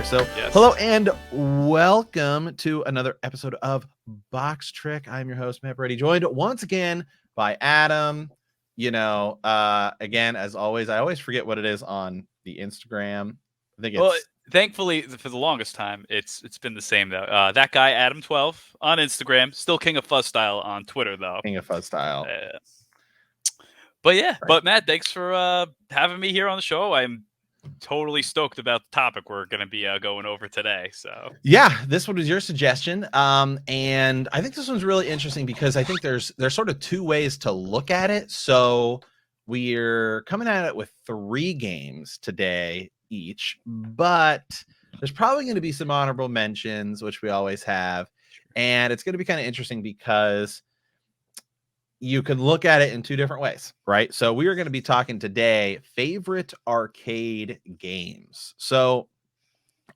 So, Yes. hello and welcome to another episode of Box Trick. I'm your host, Matt Brady, joined once again by Adam. Again, as always, I always forget what it is on the Instagram. I think Well, it's thankfully, for the longest time, it's been the same though. That guy Adam12 on Instagram, still King of Fuzz Style on Twitter though. King of Fuzz Style. But yeah, Right. but Matt, thanks for having me here on the show. I'm totally stoked about the topic we're going to be going over today. So yeah, this one was your suggestion, and I think this one's really interesting because I think there's sort of two ways to look at it. So we're coming at it with 3 games today each, but there's probably going to be some honorable mentions, which we always have, and it's going to be kind of interesting because you can look at it in 2 different ways, right? So we are going to be talking today favorite arcade games. So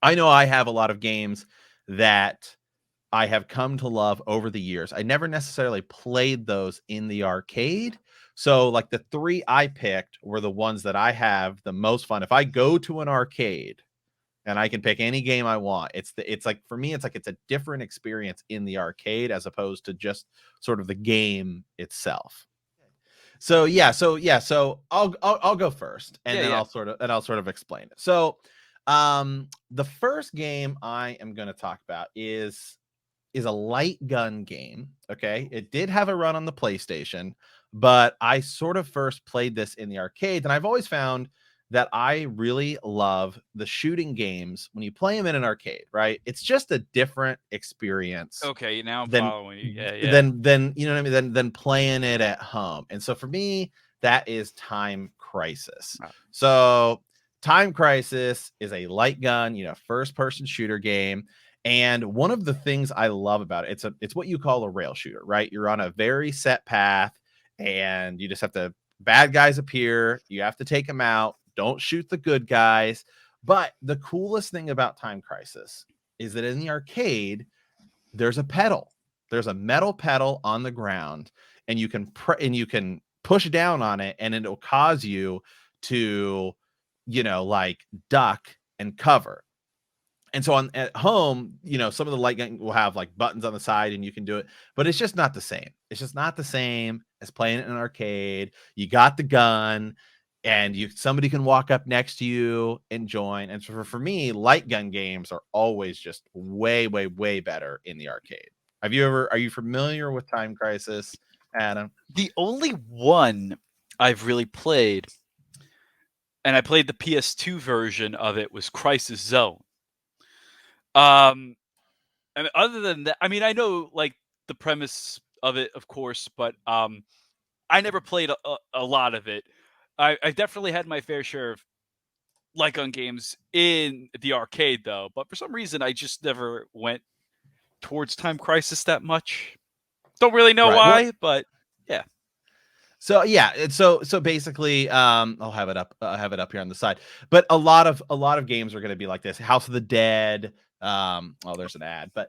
I know I have a lot of games that I have come to love over the years. I never necessarily played those in the arcade. So like the 3 I picked were the ones that I have the most fun. If I go to an arcade and I can pick any game I want, it's like for me it's like it's a different experience in the arcade as opposed to just sort of the game itself. So I'll go first, and then I'll sort of explain it. So, the first game I am going to talk about is a light gun game. Okay, it did have a run on the PlayStation, but I sort of first played this in the arcade, and I've always found that I really love the shooting games when you play them in an arcade. Right, it's just a different experience okay, now I'm than following you. Yeah. than you know what I mean than playing it at home. And so for me, that is Time Crisis. Wow. So Time Crisis is a light gun, first person shooter game. And one of the things I love about it, it's what you call a rail shooter, right? You're on a very set path and you just have to, bad guys appear, you have to take them out, don't shoot the good guys. But the coolest thing about Time Crisis is that in the arcade, there's a pedal. There's a metal pedal on the ground, and you can push down on it, and it'll cause you to, like duck and cover. And so at home, some of the light gun will have like buttons on the side, and you can do it, but it's just not the same. It's just not the same as playing it in an arcade. You got the gun, and somebody can walk up next to you and join. And for me, light gun games are always just way, way, way better in the arcade. Are you familiar with Time Crisis, Adam? The only one I've really played, and I played the PS2 version of it, was Crisis Zone. And other than that, I mean, I know like the premise of it, of course, but I never played a lot of it. I definitely had my fair share of light gun games in the arcade, though. But for some reason, I just never went towards Time Crisis that much. Don't really know why, but yeah. So so basically, I'll have it up. I'll have it up here on the side. But a lot of games are going to be like this. House of the Dead. There's an ad, but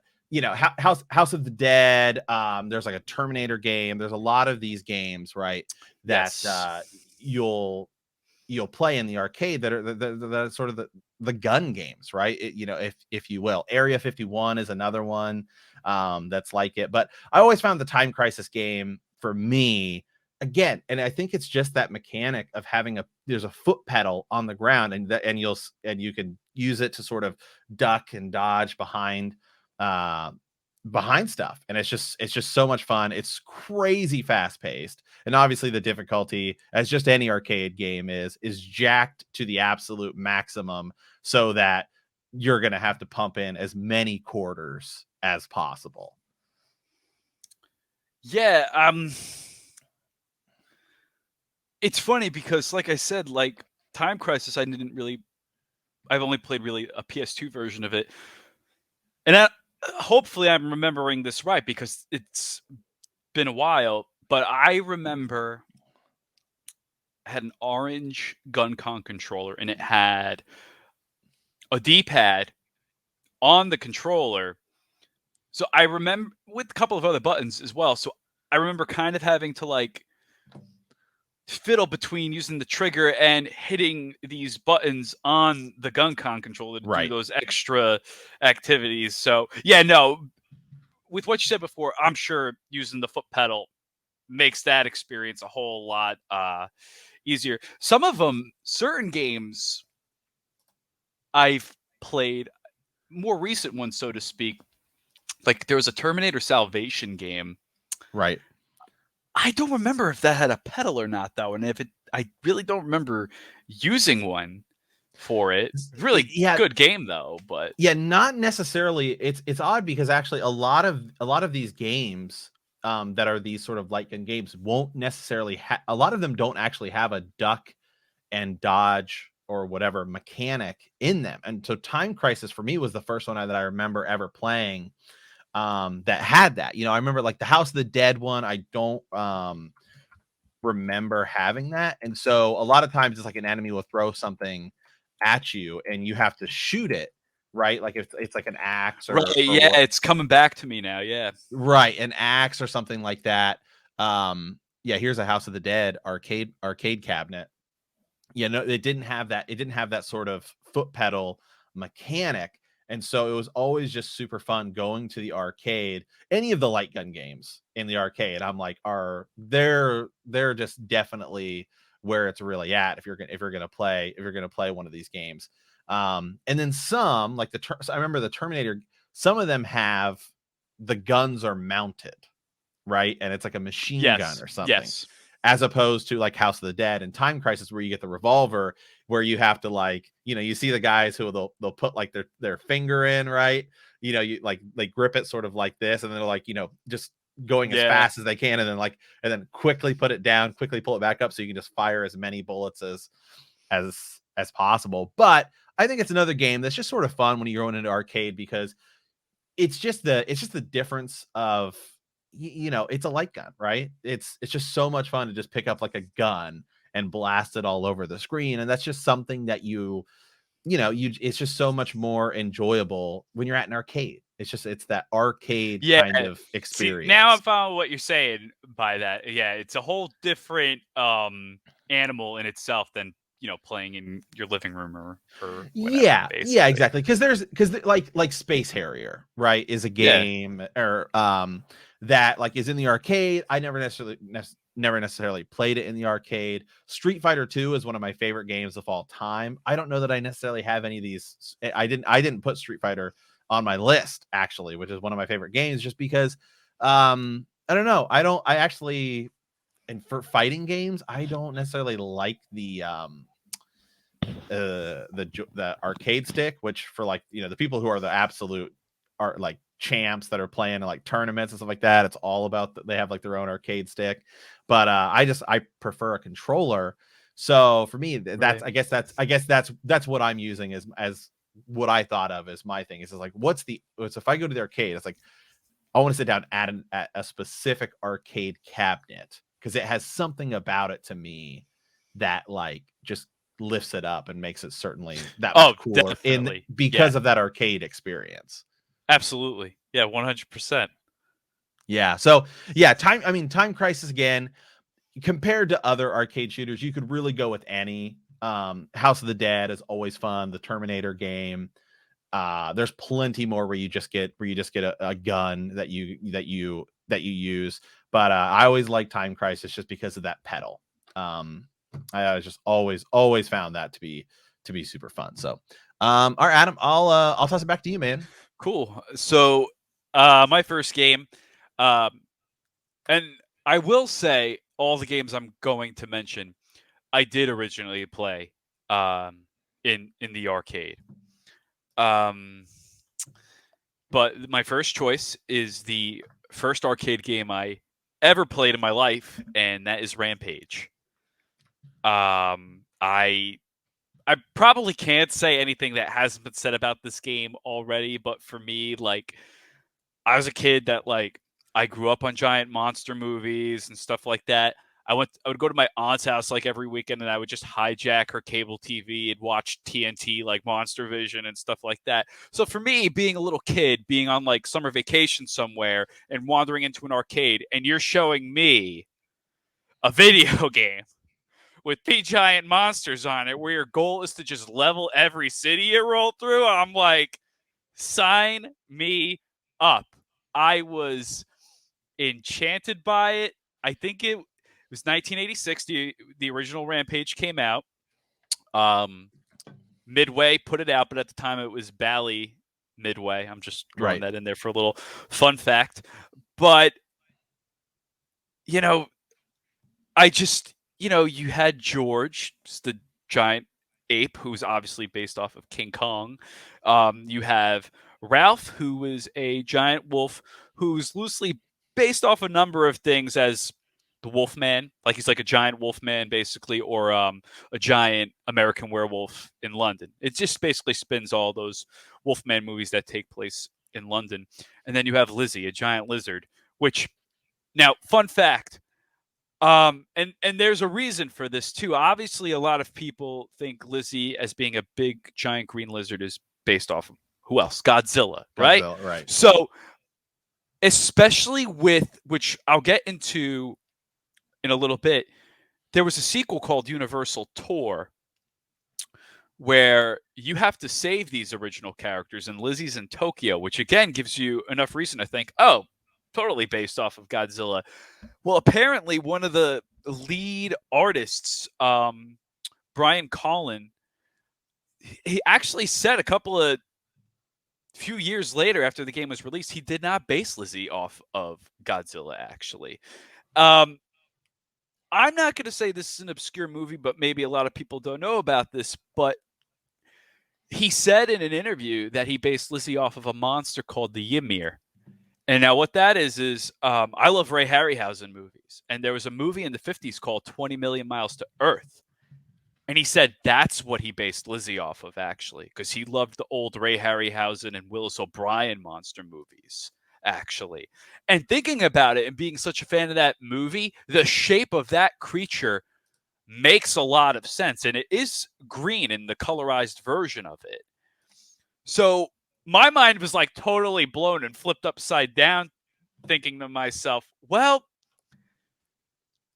House of the Dead. There's like a Terminator game. There's a lot of these games, right? That Yes. You'll play in the arcade that are the sort of the gun games, right? If you will. Area 51 is another one that's like it. But I always found the Time Crisis game for me, again, and I think it's just that mechanic of having there's a foot pedal on the ground, and you can use it to sort of duck and dodge behind stuff, and it's just so much fun. It's crazy fast paced, and obviously the difficulty, as just any arcade game is jacked to the absolute maximum, so that you're gonna have to pump in as many quarters as possible. Yeah, it's funny because, like I said, like Time Crisis, I've only played really a PS2 version of it, and hopefully I'm remembering this right because it's been a while. But I remember I had an orange GunCon controller, and it had a D-pad on the controller. So I remember with a couple of other buttons as well. So I remember kind of having to like fiddle between using the trigger and hitting these buttons on the gun controller to do Right. those extra activities. So yeah, no, with what you said before, I'm sure using the foot pedal makes that experience a whole lot easier. Some of them, certain games I've played, more recent ones, so to speak. Like there was a Terminator Salvation game. Right. I don't remember if that had a pedal or not, though, and if it, I really don't remember using one for it. Really Yeah. good game though, but Yeah, not necessarily. It's odd because actually a lot of these games that are these sort of light gun games won't necessarily a lot of them don't actually have a duck and dodge or whatever mechanic in them. And so Time Crisis for me was the first one that I remember ever playing that had that. I remember like the House of the Dead one. I don't remember having that. And so a lot of times it's like an enemy will throw something at you and you have to shoot it, right? Like if it's like an axe right, or yeah, what, it's coming back to me now. Yeah, right, an axe or something like that. Yeah, here's a House of the Dead arcade cabinet. Yeah, no, it didn't have that. It didn't have that sort of foot pedal mechanic. And so it was always just super fun going to the arcade. Any of the light gun games in the arcade, I'm like, they're just definitely where it's really at if you're gonna play one of these games. And then some like I remember the Terminator. Some of them have the guns are mounted, right, and it's like a machine gun yes, or something yes, as opposed to like House of the Dead and Time Crisis, where you get the revolver, where you have to like, you see the guys who they'll put like their finger in, right? You like they grip it sort of like this, and then they're like, just going as yeah, fast as they can, and then quickly put it down, quickly pull it back up, so you can just fire as many bullets as possible. But I think it's another game that's just sort of fun when you're going into arcade because it's just the difference of it's a light gun, right? It's just so much fun to just pick up like a gun and blast it all over the screen, and that's just something that it's just so much more enjoyable when you're at an arcade. It's that arcade yeah. kind of See, now I'm experience. following what you're saying by that. Yeah, it's a whole different animal in itself than playing in your living room or whatever. Yeah, Basically, exactly. Because like Space Harrier, right, is a yeah. game or that like is in the arcade. I never necessarily played it in the arcade. Street Fighter 2 is one of my favorite games of all time. I don't know that I necessarily have any of these. I didn't put Street Fighter on my list actually, which is one of my favorite games, just because I don't know. I actually, and for fighting games, I don't necessarily like the arcade stick, which for like the people who are the absolute are like champs that are playing in like tournaments and stuff like that, it's all about they have like their own arcade stick. But I prefer a controller. So for me, that's Right. I guess that's what I'm using as what I thought of as my thing is like so if I go to the arcade, it's like I want to sit down at a specific arcade cabinet because it has something about it to me that like just lifts it up and makes it certainly that Oh, much cooler in definitely. Yeah, because of that arcade experience. absolutely. Yeah, 100%. Yeah. So yeah, Time Crisis again, compared to other arcade shooters, you could really go with any. House of the Dead is always fun. The Terminator game. There's plenty more where you just get a gun that you use. But I always like Time Crisis just because of that pedal. I just always found that to be super fun. So all right, Adam, I'll toss it back to you, man. Cool. So, my first game, um, and I will say all the games I'm going to mention, I did originally play in the arcade. Um, but my first choice is the first arcade game I ever played in my life, and that is Rampage. I probably can't say anything that hasn't been said about this game already, but for me, like, I was a kid that like I grew up on giant monster movies and stuff like that. I would go to my aunt's house like every weekend and I would just hijack her cable TV and watch TNT like Monster Vision and stuff like that. So for me, being a little kid, being on like summer vacation somewhere and wandering into an arcade and you're showing me a video game with three giant monsters on it, where your goal is to just level every city you roll through. I'm like, sign me up. I was enchanted by it. I think it was 1986. The original Rampage came out. Midway put it out, but at the time it was Bally Midway. I'm just throwing that in there for a little fun fact. But, you know, I just, you had George, the giant ape, who's obviously based off of King Kong. You have Ralph, who was a giant wolf who's loosely based off a number of things as the Wolfman, like he's like a giant Wolfman basically, or a giant American werewolf in London. It just basically spins all those Wolfman movies that take place in London. And then you have Lizzie, a giant lizard, which, now, fun fact, and there's a reason for this too. Obviously, a lot of people think Lizzie as being a big giant green lizard is based off of who else? Godzilla, right? Right. So, especially with, which I'll get into in a little bit, there was a sequel called Universal Tour where you have to save these original characters, and Lizzie's in Tokyo, which again gives you enough reason to think, oh, totally based off of Godzilla. Well, apparently one of the lead artists, Brian Collin, he actually said a few years later after the game was released, he did not base Lizzie off of Godzilla, actually. I'm not going to say this is an obscure movie, but maybe a lot of people don't know about this, but he said in an interview that he based Lizzie off of a monster called the Ymir. And now what that is I love Ray Harryhausen movies. And there was a movie in the 50s called 20 Million Miles to Earth. And he said that's what he based Lizzie off of, actually, because he loved the old Ray Harryhausen and Willis O'Brien monster movies, actually. And thinking about it and being such a fan of that movie, the shape of that creature makes a lot of sense. And it is green in the colorized version of it. So my mind was like totally blown and flipped upside down, thinking to myself, well,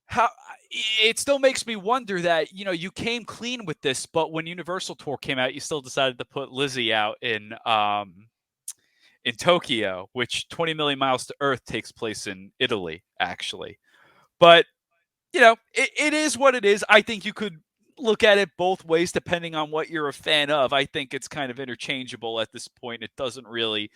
how it still makes me wonder that, you came clean with this, but when Universal Tour came out, you still decided to put Lizzie out in Tokyo, which 20 Million Miles to Earth takes place in Italy, actually. But, it is what it is. I think you could look at it both ways depending on what you're a fan of. I think it's kind of interchangeable at this point. It doesn't really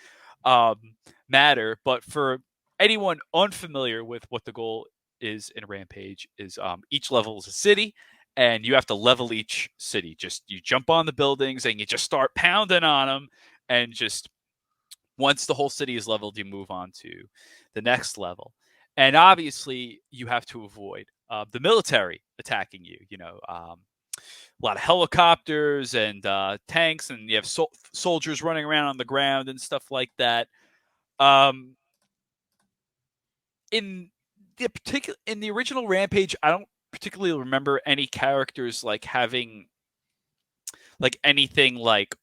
matter. But for anyone unfamiliar with what the goal is in Rampage, is each level is a city, and you have to level each city. Just you jump on the buildings and you just start pounding on them, and just once the whole city is leveled, you move on to the next level. And obviously, you have to avoid the military attacking you. A lot of helicopters and tanks, and you have soldiers running around on the ground and stuff like that. In the original Rampage, I don't particularly remember any characters like having like anything like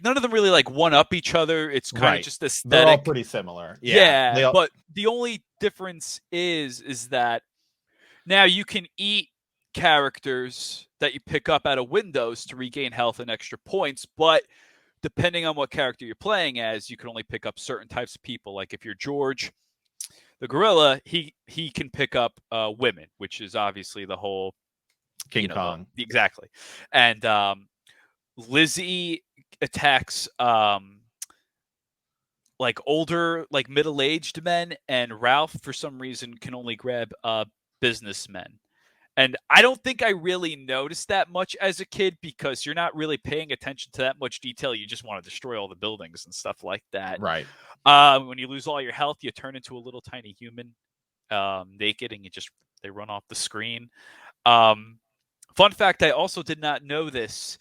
none of them really like one up each other. It's kind of just aesthetic. They're all pretty similar. Yeah, but the only difference is that now you can eat characters that you pick up out of windows to regain health and extra points, but depending on what character you're playing as, you can only pick up certain types of people. Like if you're George, the gorilla, he can pick up women, which is obviously the whole King Kong. Exactly. And Lizzie attacks like older, like middle-aged men, and Ralph, for some reason, can only grab businessmen. And I don't think I really noticed that much as a kid, because you're not really paying attention to that much detail. You just want to destroy all the buildings and stuff like that. Right. When you lose all your health, you turn into a little tiny human, naked, and they run off the screen. Fun fact, I also did not know this.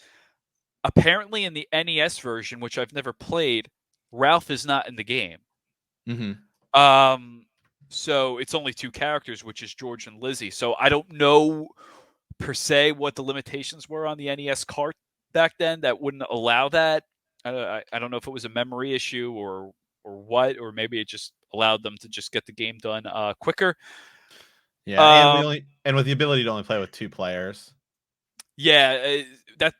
Apparently in the NES version, which I've never played, Ralph is not in the game. Mm-hmm. So it's only two characters, which is George and Lizzie. So I don't know per se what the limitations were on the NES cart back then that wouldn't allow that. I don't know if it was a memory issue or what, or maybe it just allowed them to just get the game done quicker. Yeah, and with the ability to only play with 2 players. Yeah,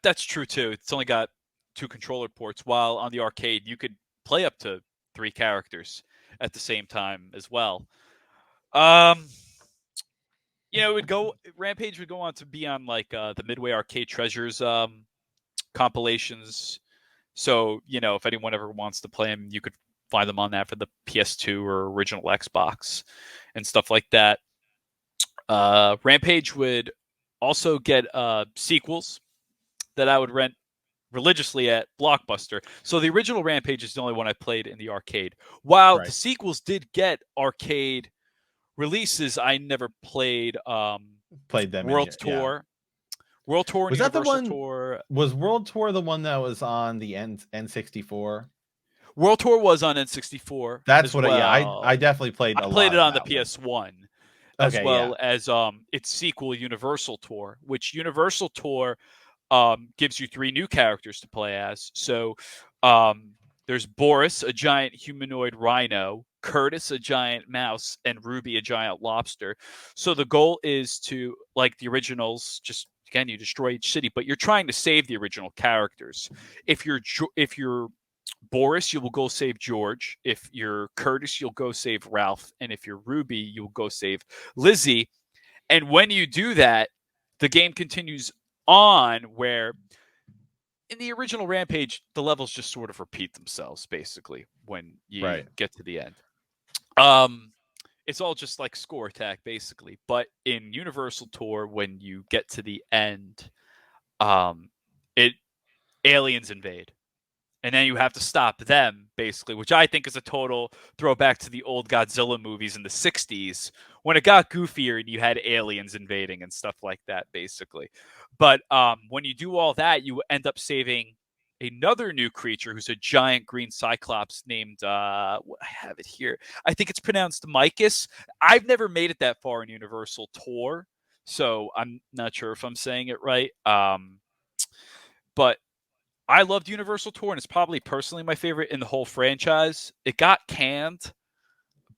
that's true too. It's only got 2 controller ports, while on the arcade you could play up to 3 characters at the same time as well. Um, it would go Rampage would go on to be on like the Midway Arcade Treasures compilations. So, if anyone ever wants to play them, you could find them on that for the PS2 or original Xbox and stuff like that. Rampage would also get sequels that I would rent religiously at Blockbuster. So the original Rampage is the only one I played in the arcade. While the sequels did get arcade releases, I never played Played them World Tour. World Tour and was that Universal the one? Tour. Was World Tour the one that was on the N64? World Tour was on N64. That's what. I definitely played. I played it on the PS1, as well as its sequel, Universal Tour, which Universal Tour gives you 3 new characters to play as. So there's Boris, a giant humanoid rhino, Curtis, a giant mouse, and Ruby, a giant lobster. So the goal is to, like the originals, just again, you destroy each city, but you're trying to save the original characters. If you're Boris, you will go save George. If you're Curtis, you'll go save Ralph. And if you're Ruby, you'll go save Lizzie. And when you do that, the game continues on, where in the original Rampage, the levels just sort of repeat themselves, basically, when you get to the end. It's all just like score attack, basically. But in Universal Tour, when you get to the end, aliens invade. And then you have to stop them, basically, which I think is a total throwback to the old Godzilla movies in the 60s, when it got goofier and you had aliens invading and stuff like that, basically. But when you do all that, you end up saving another new creature who's a giant green cyclops named, I have it here. I think it's pronounced Micus. I've never made it that far in Universal Tour, so I'm not sure if I'm saying it right. But I loved Universal Tour, and it's probably personally my favorite in the whole franchise. It got canned,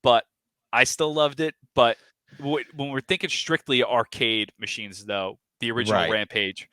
but I still loved it. But when we're thinking strictly arcade machines, though, the original Rampage,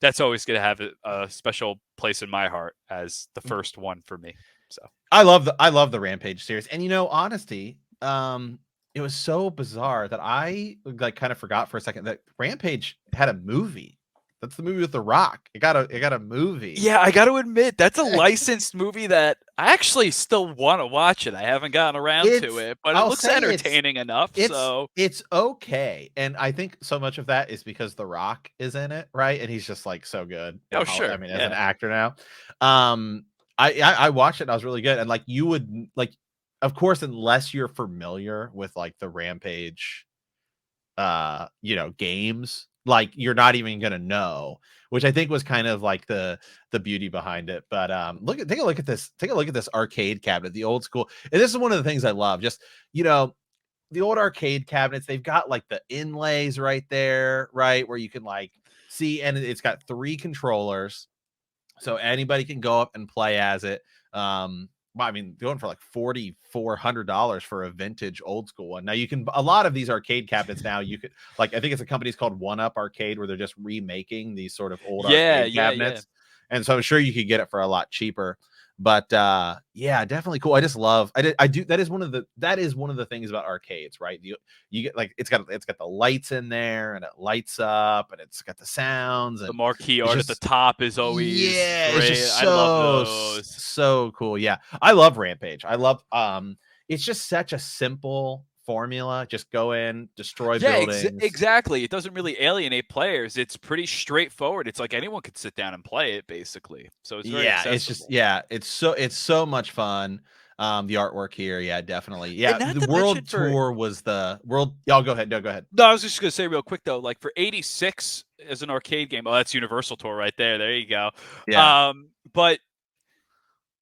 that's always going to have a special place in my heart as the first one for me. So I love the Rampage series, and honesty, it was so bizarre that I kind of forgot for a second that Rampage had a movie. That's the movie with The Rock. It got a movie. Yeah, I got to admit, that's a licensed movie that I actually still want to watch it. I haven't gotten around to it, but it looks entertaining enough. So it's okay. And I think so much of that is because The Rock is in it, right? And he's just like so good. Oh, sure. I mean, as an actor now. I watched it and I was really good. And you would of course, unless you're familiar with the Rampage games, you're not even gonna know, which I think was kind of the beauty behind it. But take a look at this arcade cabinet, the old school. And this is one of the things I love. Just the old arcade cabinets, they've got the inlays right there, right, where you can see, and it's got 3 controllers, so anybody can go up and play as it. I mean, going for $4,400 for a vintage old school one. Now you can, a lot of these arcade cabinets now you could I think it's a company's called One Up Arcade, where they're just remaking these sort of old arcade cabinets. And so I'm sure you could get it for a lot cheaper. But yeah, definitely cool. I just love I do that is one of the things about arcades, right? You get it's got the lights in there, and it lights up, and it's got the sounds, and the marquee art at the top is always great. It's just I love those. So cool. Yeah, I love Rampage. I love it's just such a simple formula. Just go in, destroy buildings. Exactly. It doesn't really alienate players. It's pretty straightforward. It's like anyone could sit down and play it, basically. So it's very accessible. It's so much fun. The artwork here, definitely. The World Tour was the world. Y'all go ahead. No, go ahead. No, I was just gonna say real quick though, for 86 as an arcade game. Oh, that's Universal Tour right there. There you go. Yeah. But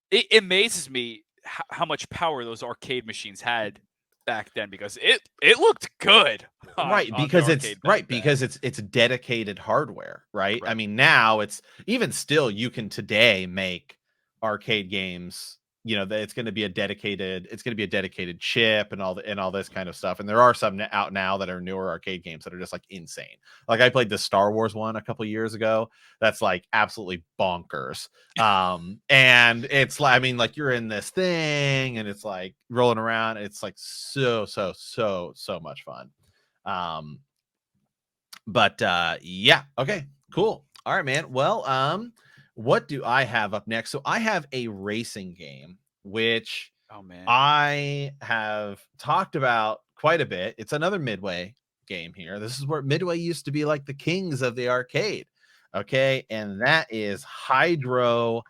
it amazes me how much power those arcade machines had back then, because it looked good, because it's dedicated hardware, right? I mean, now it's even still, you can today make arcade games that it's going to be a dedicated chip and all this kind of stuff. And there are some out now that are newer arcade games that are just like insane. Like I played the Star Wars one a couple years ago. That's like absolutely bonkers. And it's like, I mean, like you're in this thing and it's like rolling around. It's like so much fun. But yeah, okay, cool. All right, man. Well, what do I have up next? So I have a racing game, which Oh man. I have talked about quite a bit. It's another Midway game here. This is where Midway used to be like the kings of the arcade. Okay, and that is Hydro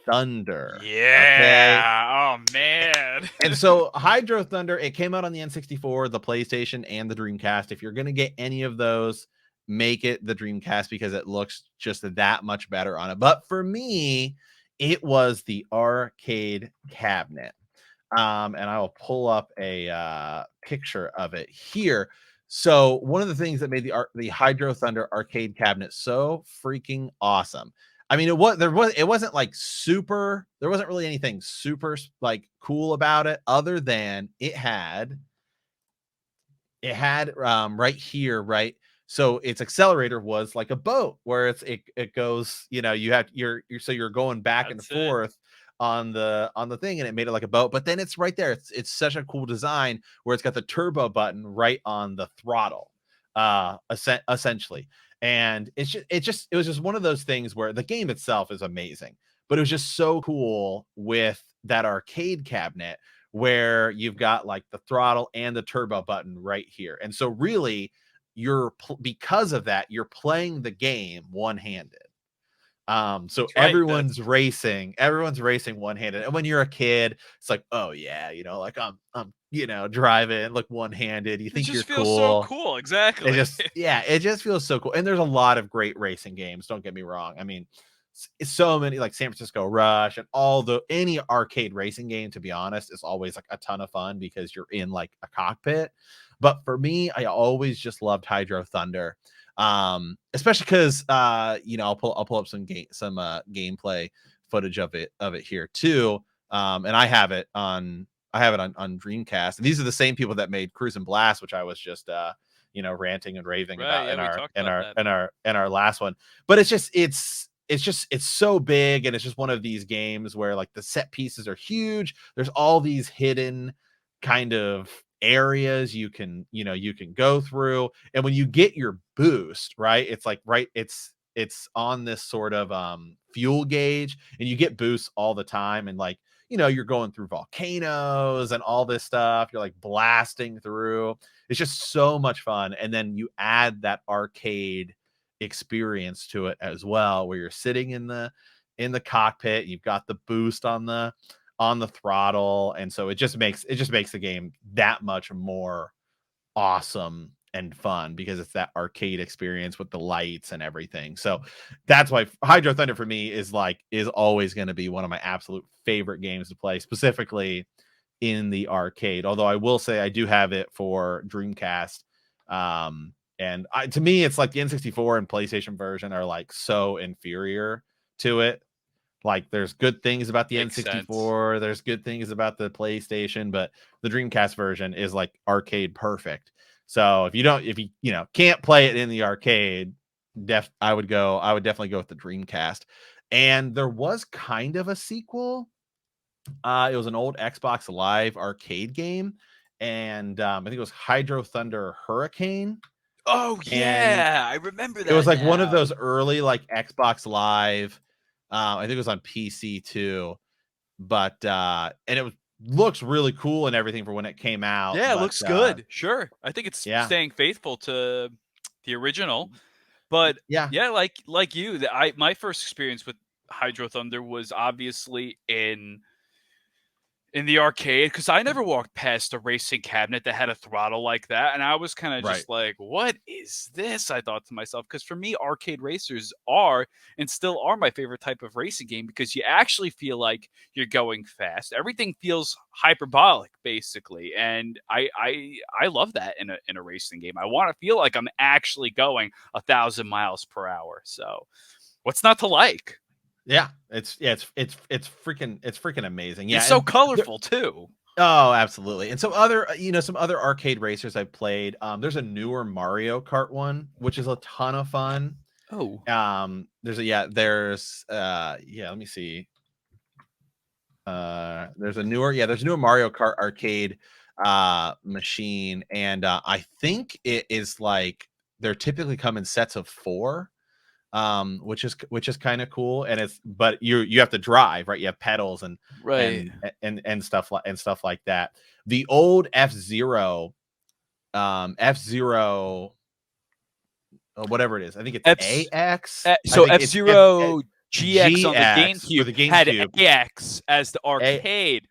Thunder. Okay. Yeah. Oh man. And so Hydro Thunder, it came out on the N64, the PlayStation, and the Dreamcast. If you're going to get any of those, make it the Dreamcast because it looks just that much better on it. But for me, it was the arcade cabinet. And I will pull up a picture of it here. So one of the things that made the Hydro Thunder arcade cabinet so freaking awesome. I mean, it wasn't like super. There wasn't really anything super like cool about it, other than it had right here, right. So its accelerator was like a boat where it goes, you have you're going back and That's it. forth on the thing, and it made it like a boat. But then it's right there. It's such a cool design where it's got the turbo button right on the throttle, essentially. And it was just one of those things where the game itself is amazing, but it was just so cool with that arcade cabinet where you've got like the throttle and the turbo button right here. And so really because of that, you're playing the game one-handed. So That's right. everyone's racing one-handed. And when you're a kid, it's like, oh yeah, like I'm driving like one-handed. You It think you're just feels so cool. cool. Exactly. It just feels so cool. And there's a lot of great racing games, don't get me wrong. I mean, so many, like San Francisco Rush and any arcade racing game, to be honest, is always like a ton of fun because you're in like a cockpit. But for me, I always just loved Hydro Thunder. Especially because I'll pull up some gameplay footage of it here too. And I have it on Dreamcast. And these are the same people that made Cruise and Blast, which I was just ranting and raving Right. about Yeah, in we our talked about that. in our last one. But it's so big, and it's just one of these games where like the set pieces are huge. There's all these hidden kind of areas you can go through, and when you get your boost, right, it's like it's on this sort of fuel gauge, and you get boosts all the time, and like you're going through volcanoes and all this stuff. You're like blasting through. It's just so much fun. And then you add that arcade experience to it as well, where you're sitting in the cockpit. You've got the boost on the throttle, and so it just makes the game that much more awesome and fun because it's that arcade experience with the lights and everything. So that's why Hydro Thunder for me is always going to be one of my absolute favorite games to play, specifically in the arcade. Although I will say I do have it for Dreamcast. And to me, it's like the N64 and PlayStation version are like so inferior to it. Like there's good things about the Makes sense. N64, there's good things about the PlayStation, but the Dreamcast version is like arcade perfect. So if you can't play it in the arcade, I would definitely go with the Dreamcast. And there was kind of a sequel. It was an old Xbox Live arcade game, and I think it was Hydro Thunder Hurricane. Oh And yeah, I remember it was that like one of now. those early like Xbox Live. I think it was on PC too, but and looks really cool and everything for when it came out. Yeah, it But looks good. Sure. I think it's yeah, staying faithful to the original. But yeah, yeah, like you, my first experience with Hydro Thunder was obviously in the arcade, because I never walked past a racing cabinet that had a throttle like that, and I was kind of right. just like, "What is this?" I thought to myself, because for me, arcade racers are and still are my favorite type of racing game because you actually feel like you're going fast. Everything feels hyperbolic, basically, and I love that in a racing game. I want to feel like I'm actually going 1,000 miles per hour. So, what's not to like? Yeah, it's freaking amazing. Yeah, It's so and colorful too. oh, absolutely. And some other, some other arcade racers I played. There's a newer Mario Kart one, which is a ton of fun. Oh, Let me see. There's a newer Mario Kart arcade machine, and I think it is like they're typically come in sets of 4, which is kind of cool. And but you have to drive, right? You have pedals right. and stuff like that. The old F-Zero, F-Zero, whatever it is, I think it's F AX. I so think it's F-Zero GX on the GX for GameCube the had GameCube. AX as the A, arcade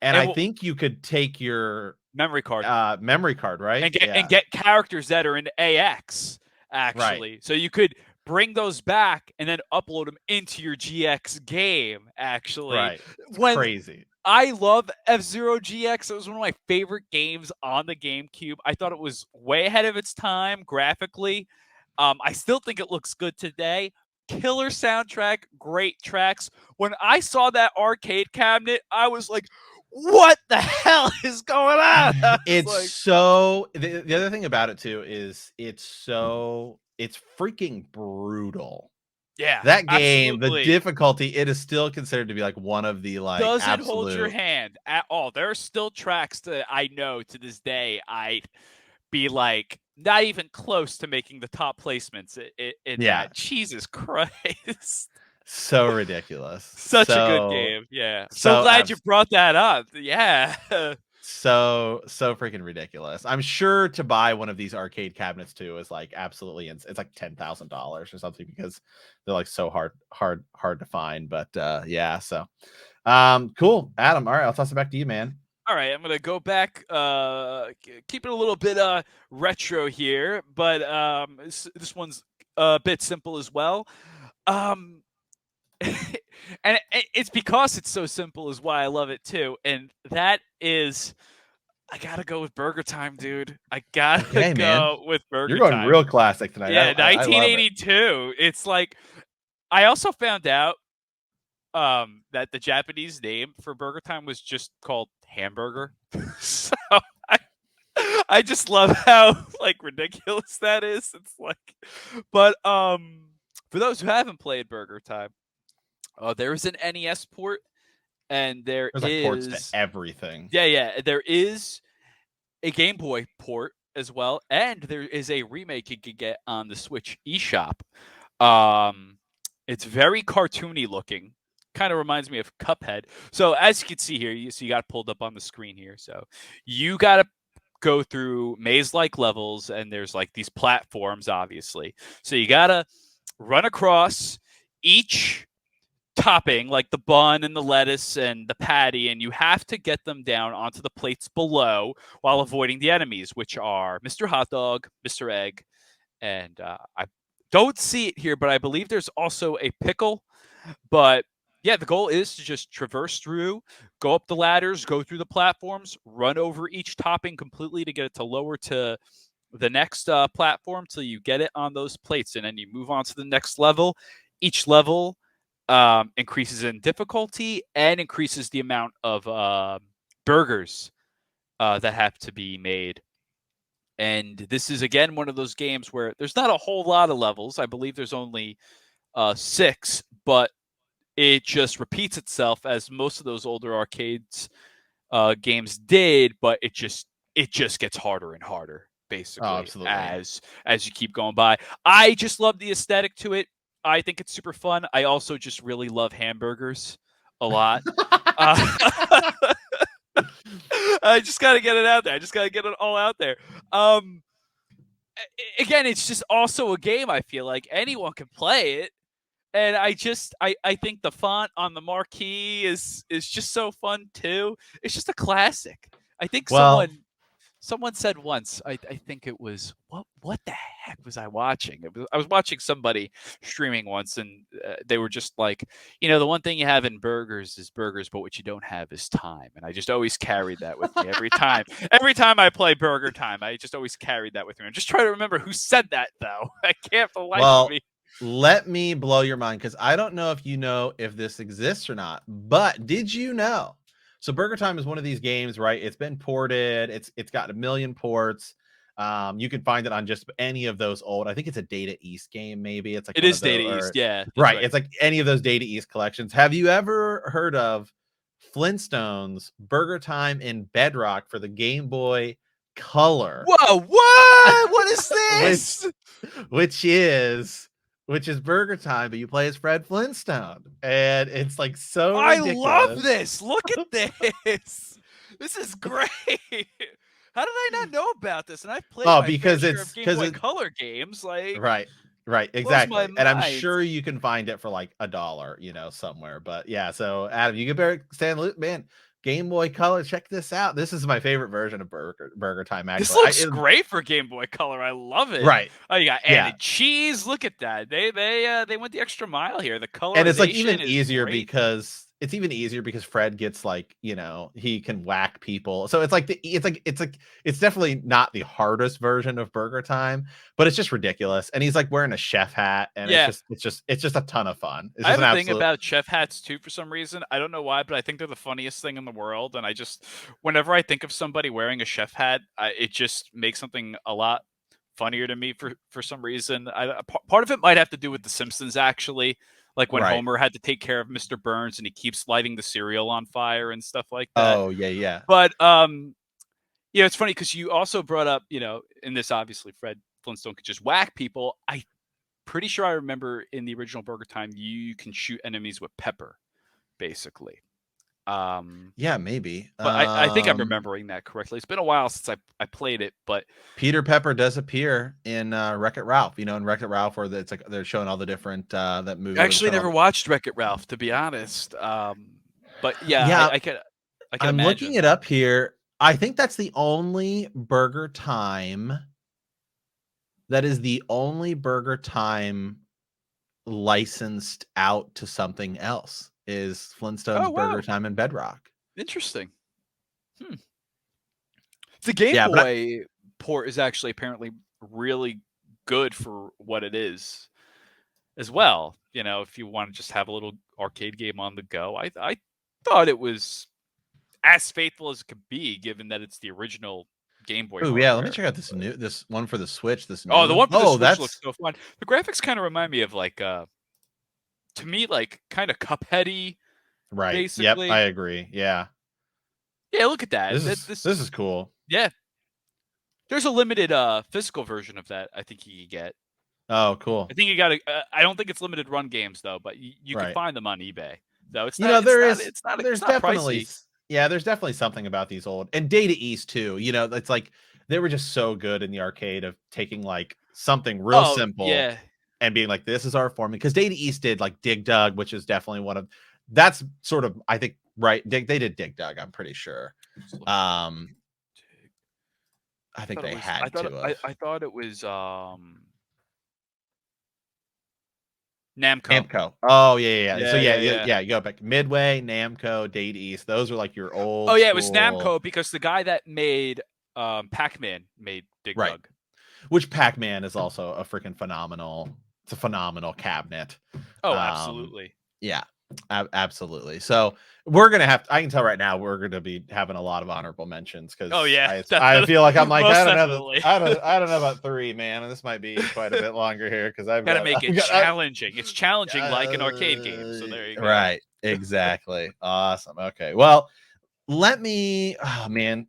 and and I think you could take your memory card memory card, right? and Yeah, get characters that are in AX right, actually. So you could bring those back and then upload them into your GX game actually. right. It's When crazy. I love F-Zero GX. It was one of my favorite games on the GameCube. I thought it was way ahead of its time graphically. I still think it looks good today. Killer soundtrack, great tracks. When I saw that arcade cabinet, I was like, what the hell is going on? It's Like, so the other thing about it too is it's freaking brutal. yeah, That game, the absolutely. difficulty, it is still considered to be like one of the like Doesn't hold your absolute. hand at all. There are still tracks that I know to this day I'd be like not even close to making the top placements in Yeah, that. Jesus Christ. so ridiculous. Such a good game. Yeah. So So glad you abs- brought that up. Yeah. so freaking ridiculous. I'm sure to buy one of these arcade cabinets too is like absolutely it's like $10,000 or something, because they're like so hard to find. But yeah, so cool, Adam. All right, I'll toss it back to you, man. All right, I'm gonna go back, keep it a little bit retro here, but this one's a bit simple as well. Um, and it's because it's so simple is why I love it too. And that is, I gotta go with Burger Time, dude. I gotta Okay, man, go with you're Burger going Time. real classic tonight. Yeah, I love it. 1982. It's like I also found out that the Japanese name for Burger Time was just called hamburger. So I, I just love how like ridiculous that is. It's like, but for those who haven't played Burger Time, there is an NES port, and there There's like ports to is everything. there is a Game Boy port as well, and there is a remake you could get on the Switch eShop. It's very cartoony looking. Kind of reminds me of Cuphead. So as you can see here, you got it pulled up on the screen here. So you got to go through maze-like levels, and there's like these platforms, obviously. So you got to run across each topping, like the bun and the lettuce and the patty, and you have to get them down onto the plates below while avoiding the enemies, which are Mr. Hot Dog, Mr. Egg, and I don't see it here, but I believe there's also a pickle. But yeah, the goal is to just traverse through, go up the ladders, go through the platforms, run over each topping completely to get it to lower to the next platform till you get it on those plates, and then you move on to the next level. Each level increases in difficulty and increases the amount of burgers that have to be made. And this is again one of those games where there's not a whole lot of levels. I believe there's only 6, but it just repeats itself as most of those older arcades games did. But it just gets harder and harder Oh, basically absolutely. as you keep going by. I just love the aesthetic to it. I think it's super fun. I also just really love hamburgers a lot. Uh, I just got to get it out there. I just got to get it all out there. Um, Again, it's just also a game. I feel like anyone can play it, and I think the font on the marquee is just so fun too. It's just a classic. I think Well, someone said once, I think it was what the heck was I watching? I was watching somebody streaming once, and they were just like, the one thing you have in burgers is burgers, but what you don't have is time. And I just always carried that with me every time. Every time I play Burger Time, I just always carried that with me. I'm just trying to remember who said that though. I can't for the life of well, me. let me blow your mind, because I don't know if you know if this exists or not, but did you know? So Burger Time is one of these games, right? It's been ported. It's got a million ports. You can find it on just any of those old. I think it's a Data East game. Maybe it's like It one is of the Data East. Yeah, that's right. right. It's like any of those Data East collections. Have you ever heard of Flintstones Burger Time in Bedrock for the Game Boy Color? Whoa! What? What is which this? which is Burger Time, but you play as Fred Flintstone, and it's like so I love ridiculous. this. Look at this. This is great. How did I not know about this? And I've played Oh, my fair because share of it's Game because Boy it Color games. Like, right, right, blows my exactly. And I'm mind. sure you can find it for like $1, somewhere. But yeah, so Adam, you can better stand loop, man. Game Boy Color, check this out. This is my favorite version of Burger Time. This Actually, looks great for Game Boy Color. I love it. right, Oh, you got yeah. added cheese. Look at that. They went the extra mile here. The And it's like colorization even is easier great. because Fred gets like, he can whack people. So it's like it's definitely not the hardest version of Burger Time, but it's just ridiculous. And he's like wearing a chef hat, and Yeah. it's just a ton of fun. It's I just have an a thing absolute about chef hats too for some reason. I don't know why, but I think they're the funniest thing in the world. And whenever I think of somebody wearing a chef hat, it just makes something a lot funnier to me for some reason. Part of it might have to do with The Simpsons, actually. Like when right. Homer had to take care of Mr. Burns and he keeps lighting the cereal on fire and stuff like that. Oh, yeah, yeah. But it's funny because you also brought up, in this obviously Fred Flintstone could just whack people. I pretty sure I remember in the original Burger Time, you can shoot enemies with pepper, basically. Yeah, maybe. But I think I'm remembering that correctly. It's been a while since I played it, but Peter Pepper does appear in Wreck-It Ralph. In Wreck-It Ralph, where it's like they're showing all the different that movie. I actually never watched Wreck-It Ralph, to be honest. But yeah, Yeah, I can I'm imagine. looking it up here. I think that's the only Burger Time. That is the only Burger Time licensed out to something else. Is Flintstones Oh Burger wow, Time in Bedrock? interesting. The Game Yeah, but Boy port is actually apparently really good for what it is, as well. If you want to just have a little arcade game on the go, I thought it was as faithful as it could be, given that it's the original Game Boy oh yeah, let me hardware. check out this one for the Switch. This new Oh, the one. one for the Oh, Switch looks that's so fun. The graphics kind of remind me of like to me, like kind of Cupheady, right. Yep, I basically. agree. Yeah, Yeah, look at that. this is cool. Yeah. There's a limited physical version of that I think you can get. Oh, cool. I think you got to. I don't think it's limited run games though, but you can Right. find them on eBay. So it's not. There's It's not definitely pricey. there's definitely something about these old and Data East too. It's like they were just so good in the arcade of taking like something real Oh simple yeah. and being like, this is our formula. Because Data East did like Dig Dug, which is definitely one of that's sort of, I think, right. They did Dig Dug, I'm pretty sure. I think they had to have. I thought it was Namco. Namco. Oh yeah. So Yeah, yeah, yeah. yeah. You go back Midway, Namco, Data East. Those are like your Oh old yeah, it was school. Namco because the guy that made Pac-Man made Dig Right. Dug. Which Pac-Man is also a freaking phenomenal. It's a phenomenal cabinet. Oh, absolutely. Yeah, absolutely. So we're gonna have. I can tell right now we're gonna be having a lot of honorable mentions because Oh yeah, I feel like I'm like most I don't know. definitely. I don't know about 3, man. And this might be quite a bit longer here because I've Got to got make it challenging. It's challenging like an arcade game. So there you go. right. Exactly. Awesome. Okay. Well, let me. Oh man.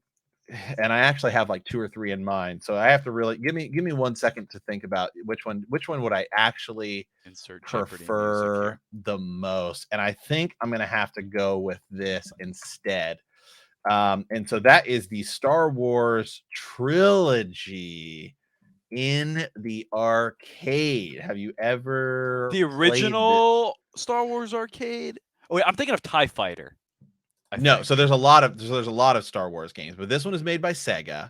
And I actually have like 2 or 3 in mind. So I have to really give me 1 second to think about which one would I actually Insert Jeopardy music prefer here. the most. And I think I'm gonna have to go with this instead. And so that is the Star Wars trilogy in the arcade. Have you ever The played this? original Star Wars arcade? Oh, wait, I'm thinking of TIE Fighter. No, so there's a lot of Star Wars games, but this one is made by Sega.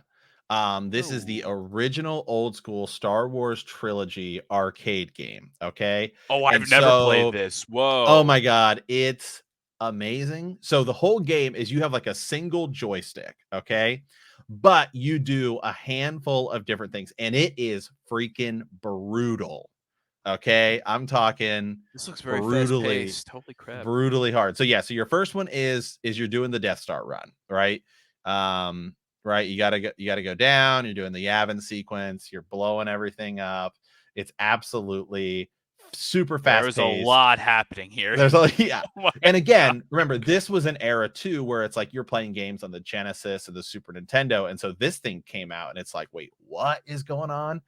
This is the Ooh. original old school Star Wars trilogy arcade game. Okay. Oh, And I've never played so, this. oh my Whoa. God, it's amazing. So the whole game is you have like a single joystick. Okay. But you do a handful of different things, and it is freaking brutal. Okay, I'm talking This looks very fast brutally, paced. Holy crap! brutally hard. So yeah, so your first one is you're doing the Death Star run, right? Right. You gotta go down. You're doing the Yavin sequence. You're blowing everything up. It's absolutely super fast There's a paced. lot happening here. There's a yeah. Oh my And God. again, remember, this was an era too where it's like you're playing games on the Genesis or the Super Nintendo. And so this thing came out and it's like, wait, what is going on?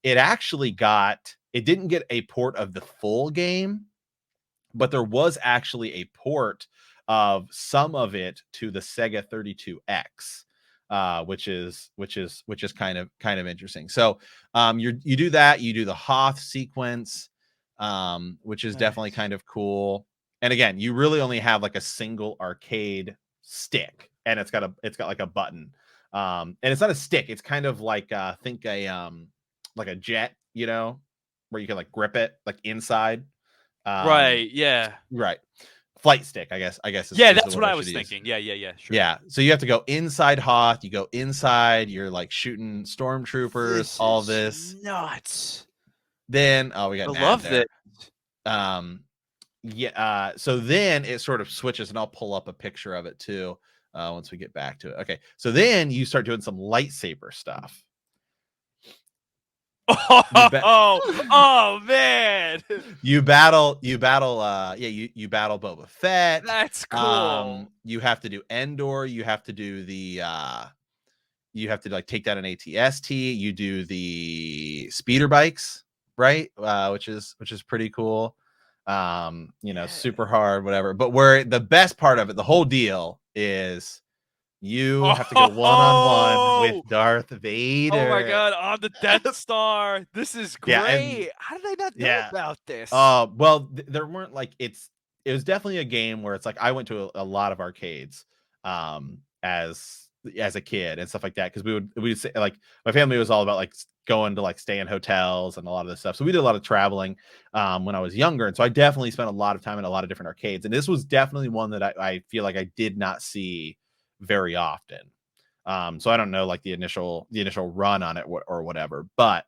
It actually it didn't get a port of the full game, but there was actually a port of some of it to the Sega 32X, which is kind of interesting. So you do that, you do the Hoth sequence, which is definitely Nice. kind of cool. And again, you really only have like a single arcade stick, and it's got like a button. And it's not a stick, it's kind of like think like a jet, where you can like grip it like inside. Right. Yeah. Right. Flight stick, I guess Yeah, is the that's word what I I should was use. thinking. Yeah. Sure. Yeah. So you have to go inside Hoth, you go inside, you're like shooting stormtroopers, This all is this. nuts. Then we got I an ad love there. this. Yeah, so then it sort of switches, and I'll pull up a picture of it too once we get back to it. Okay. So then you start doing some lightsaber stuff. You bet. Oh man. You battle you battle Boba Fett. That's cool. You have to do Endor, you have to do the you have to like take down an ATST, you do the speeder bikes, right? Which is pretty cool. Super hard, whatever. But where the best part of it, the whole deal is you have to go one-on-one with Darth Vader. Oh my God, on the Death Star. This is great. Yeah, and How did I not know about this? Well, there weren't like it was definitely a game where it's like I went to a lot of arcades as a kid and stuff like that, because we'd say like my family was all about like going to like stay in hotels and a lot of this stuff. So we did a lot of traveling when I was younger, and so I definitely spent a lot of time in a lot of different arcades. And this was definitely one that I feel like I did not see very often. So I don't know like the initial run on it or whatever, but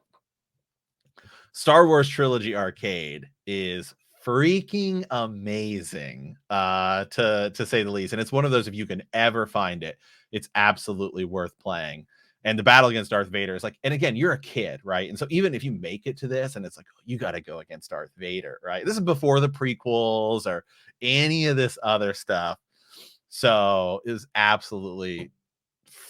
Star Wars Trilogy Arcade is freaking amazing, to say the least. And it's one of those, if you can ever find it, it's absolutely worth playing. And the battle against Darth Vader is like, and again, you're a kid, right? And so even if you make it to this and it's like, oh, you got to go against Darth Vader, right? This is before the prequels or any of this other stuff. So it was absolutely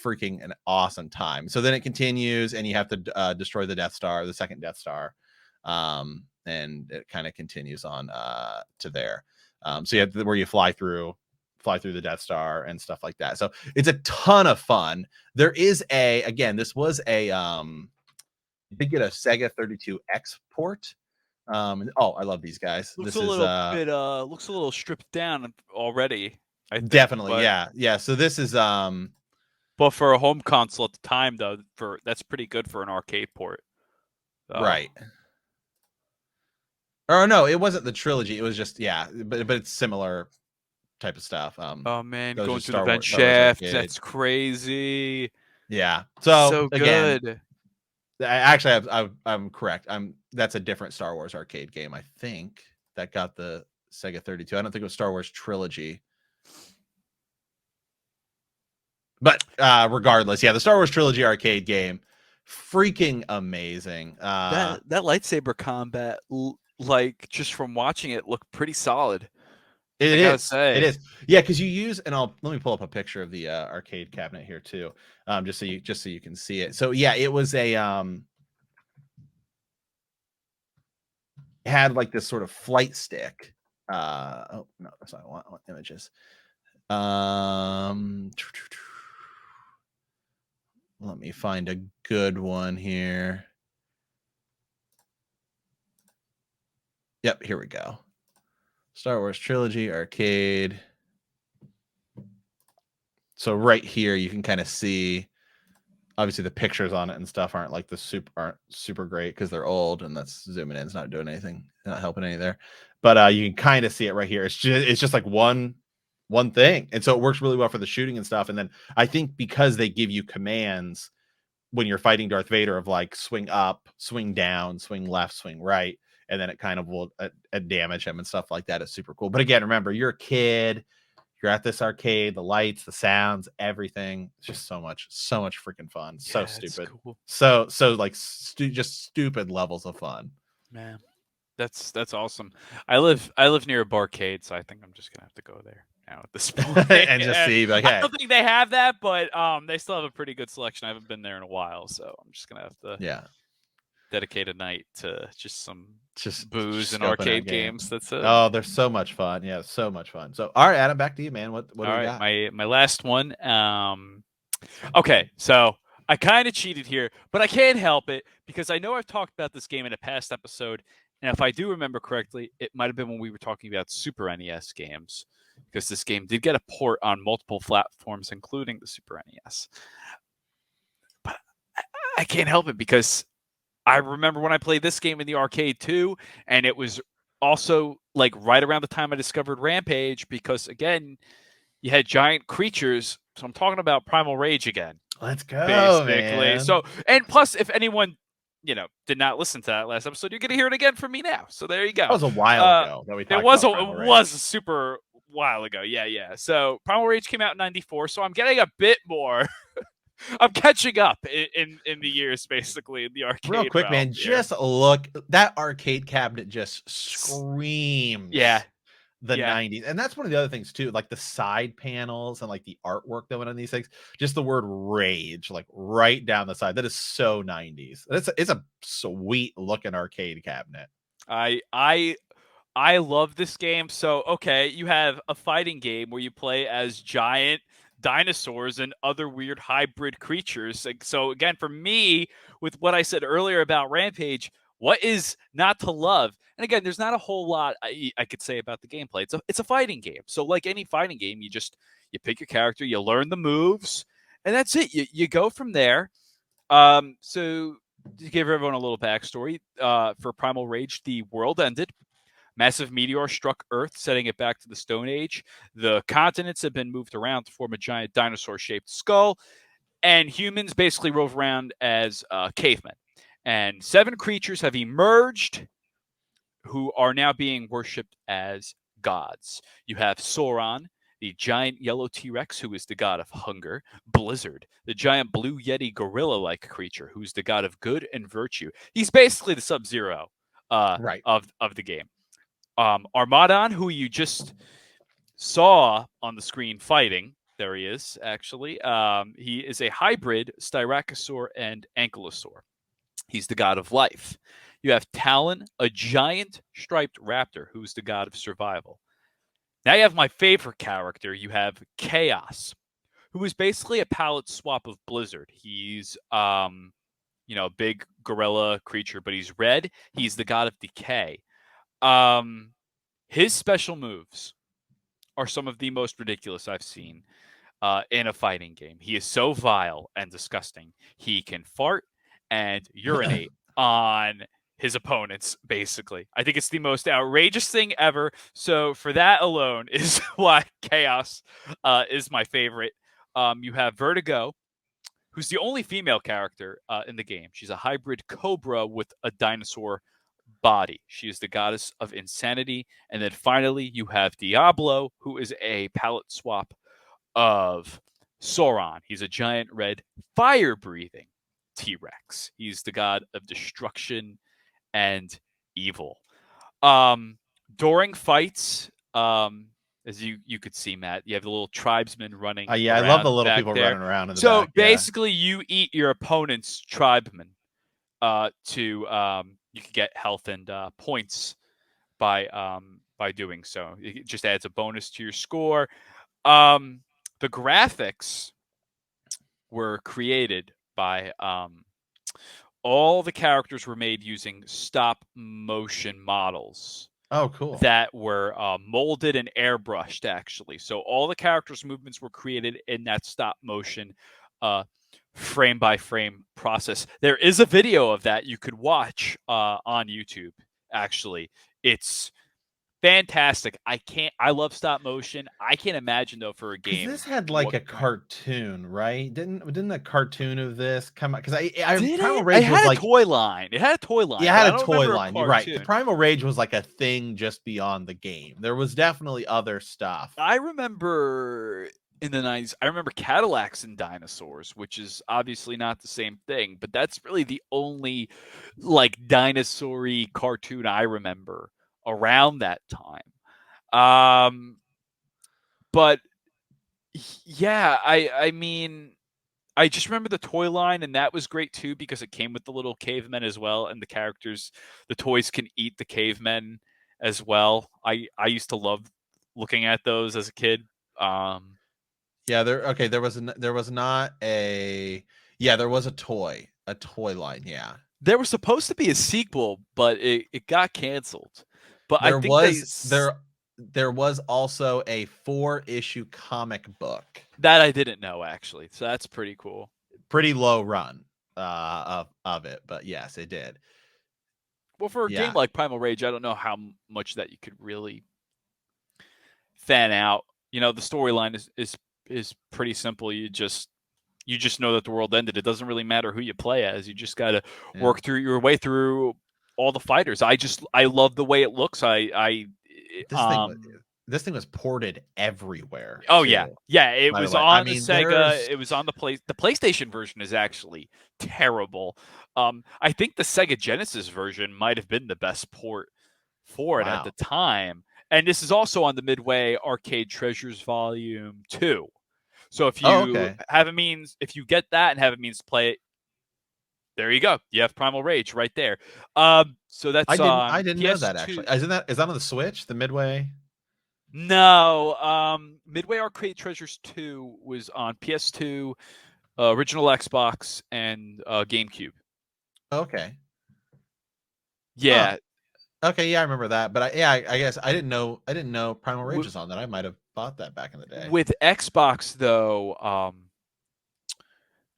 freaking an awesome time. So then it continues, and you have to destroy the Death Star, the second Death Star. And it kind of continues on to there. So you have where you fly through the Death Star and stuff like that. So it's a ton of fun. There is this was a you did get a Sega 32X port. I love these guys. Looks This a is little bit looks a little stripped down already, I think. definitely, But, yeah. So this is but for a home console at the time though, that's pretty good for an arcade port. right. Or no, it wasn't the trilogy. It was just but it's similar type of stuff. Oh man, That was going just through the vent Star Wars shaft, Arcade. that's crazy. Yeah. So again, good. I'm correct. That's a different Star Wars Arcade game, I think, that got the Sega 32. I don't think it was Star Wars Trilogy. But regardless, the Star Wars Trilogy Arcade game, freaking amazing. That lightsaber combat, like just from watching it, looked pretty solid. It gotta is. say. It is. Yeah, because you use, and let me pull up a picture of the arcade cabinet here too, just so you can see it. So yeah, it was a it had like this sort of flight stick. Oh no, that's not what I want images. Let me find a good one here. Yep, here we go. Star Wars Trilogy Arcade. So right here, you can kind of see, obviously the pictures on it and stuff aren't super great because they're old, and that's zooming in. It's not doing anything, not helping any there. But you can kind of see it right here. It's just like one thing, and so it works really well for the shooting and stuff. And then I think because they give you commands when you're fighting Darth Vader of like swing up, swing down, swing left, swing right, and then it kind of will damage him and stuff like that. It's super cool. But again, remember, you're a kid. You're at this arcade, the lights, the sounds, everything. It's just so much freaking fun. So Yeah, stupid. Cool. So like just stupid levels of fun. Man, that's awesome. I live near a barcade, so I think I'm just gonna have to go there now at this point and just see. Like, I don't think they have that, but they still have a pretty good selection. I haven't been there in a while, so I'm just gonna have to dedicate a night to just some booze and arcade games. That's it. Oh, they're so much fun. Yeah, so much fun. So, all right, Adam, back to you, man. What do we got? My last one. Okay, so I kind of cheated here, but I can't help it because I know I've talked about this game in a past episode, and if I do remember correctly, it might have been when we were talking about Super NES games, because this game did get a port on multiple platforms, including the Super NES. But I can't help it because I remember when I played this game in the arcade too, and it was also like right around the time I discovered Rampage, because again, you had giant creatures. So I'm talking about Primal Rage again. Let's go, basically. Man. So, and plus, if anyone did not listen to that last episode, you're gonna hear it again from me now. So there you go. That was a while ago that we talked about it was a super while ago. Yeah. So Primal Rage came out in '94. So I'm getting a bit more. I'm catching up in the years, basically, in the arcade. Real quick, man, here. just look. That arcade cabinet just screams. The 90s. And that's one of the other things too, like the side panels and like the artwork that went on these things, just the word rage, like right down the side. That is so 90s. It's a sweet looking arcade cabinet. I love this game. So, okay, you have a fighting game where you play as giant dinosaurs and other weird hybrid creatures. So again, for me, with what I said earlier about Rampage, what is not to love? And again, there's not a whole lot I could say about the gameplay. It's a fighting game. So like any fighting game, you pick your character, you learn the moves, and that's it. You go from there. So to give everyone a little backstory, for Primal Rage, the world ended. Massive meteor struck Earth, setting it back to the Stone Age. The continents have been moved around to form a giant dinosaur-shaped skull, and humans basically rove around as cavemen. And 7 creatures have emerged who are now being worshipped as gods. You have Sauron, the giant yellow T-Rex, who is the god of hunger. Blizzard, the giant blue Yeti gorilla-like creature, who's the god of good and virtue. He's basically the Sub-Zero of the game. Armadon, who you just saw on the screen fighting. There he is, actually. He is a hybrid Styracosaur and Ankylosaur. He's the god of life. You have Talon, a giant striped raptor, who's the god of survival. Now you have my favorite character. You have Chaos, who is basically a palette swap of Blizzard. He's, a big gorilla creature, but he's red. He's the god of decay. His special moves are some of the most ridiculous I've seen in a fighting game. He is so vile and disgusting. He can fart and urinate on his opponents, basically. I think it's the most outrageous thing ever. So for that alone is why Chaos is my favorite. You have Vertigo, who's the only female character in the game. She's a hybrid cobra with a dinosaur body. She is the goddess of insanity. And then finally, you have Diablo, who is a palette swap of Sauron. He's a giant red fire-breathing T-Rex. He's the god of destruction and evil. During fights, as you could see, Matt, you have the little tribesmen running. I love the little people running around in the back. So basically, you eat your opponent's tribesmen you can get health and points by doing so. It just adds a bonus to your score. The graphics were created by all the characters were made using stop motion models. Oh, cool. That were molded and airbrushed, actually. So all the characters' movements were created in that stop motion frame by frame process. There is a video of that you could watch on YouTube. Actually, it's fantastic. I love stop motion. I can't imagine though for a Because game this had like what a cartoon, right? Didn't the cartoon of this come out? Because I did Primal it? It Rage was had a like, toy line. It had a toy line, yeah, it but I had a don't toy remember a line. You're right. The cartoon. Primal Rage was like a thing just beyond the game. There was definitely other stuff. I remember in the 90s, I remember Cadillacs and Dinosaurs, which is obviously not the same thing, but that's really the only like dinosaur-y cartoon I remember around that time. But yeah, I mean, I just remember the toy line, and that was great too because it came with the little cavemen as well, and the characters, the toys can eat the cavemen as well. I used to love looking at those as a kid. Um, Yeah, there was not a, yeah, there was a toy line. Yeah, there was supposed to be a sequel, but it got canceled. But I there think was there was also a 4-issue comic book. that I didn't know actually, so that's pretty cool. Pretty low run of it, but yes, it did. Well, for a game Yeah. like Primal Rage, I don't know how much that you could really fan out. You know, the storyline is pretty simple. You just know that the world ended. It doesn't really matter who you play as. You just got to Yeah. work through your way through all the fighters. I love the way it looks. This thing was this thing was ported everywhere Oh yeah, too. yeah. It By the was way, I on the mean, Sega. It was on the PlayStation version is actually terrible. I think the Sega Genesis version might have been the best port for it at the wow. time. And this is also on the Midway Arcade Treasures Volume 2. So if Oh, you okay. have a means, if you get that and have a means to play it, there you go. You have Primal Rage right there. So that's I on didn't know that PS2. actually. Is that on the Switch? The Midway? No, Midway Arcade Treasures 2 was on PS2, original Xbox, and GameCube. Okay. Huh. Yeah, Okay, yeah, I remember that. But I guess I didn't know Primal Rage was on that. I might have bought that back in the day. with Xbox though,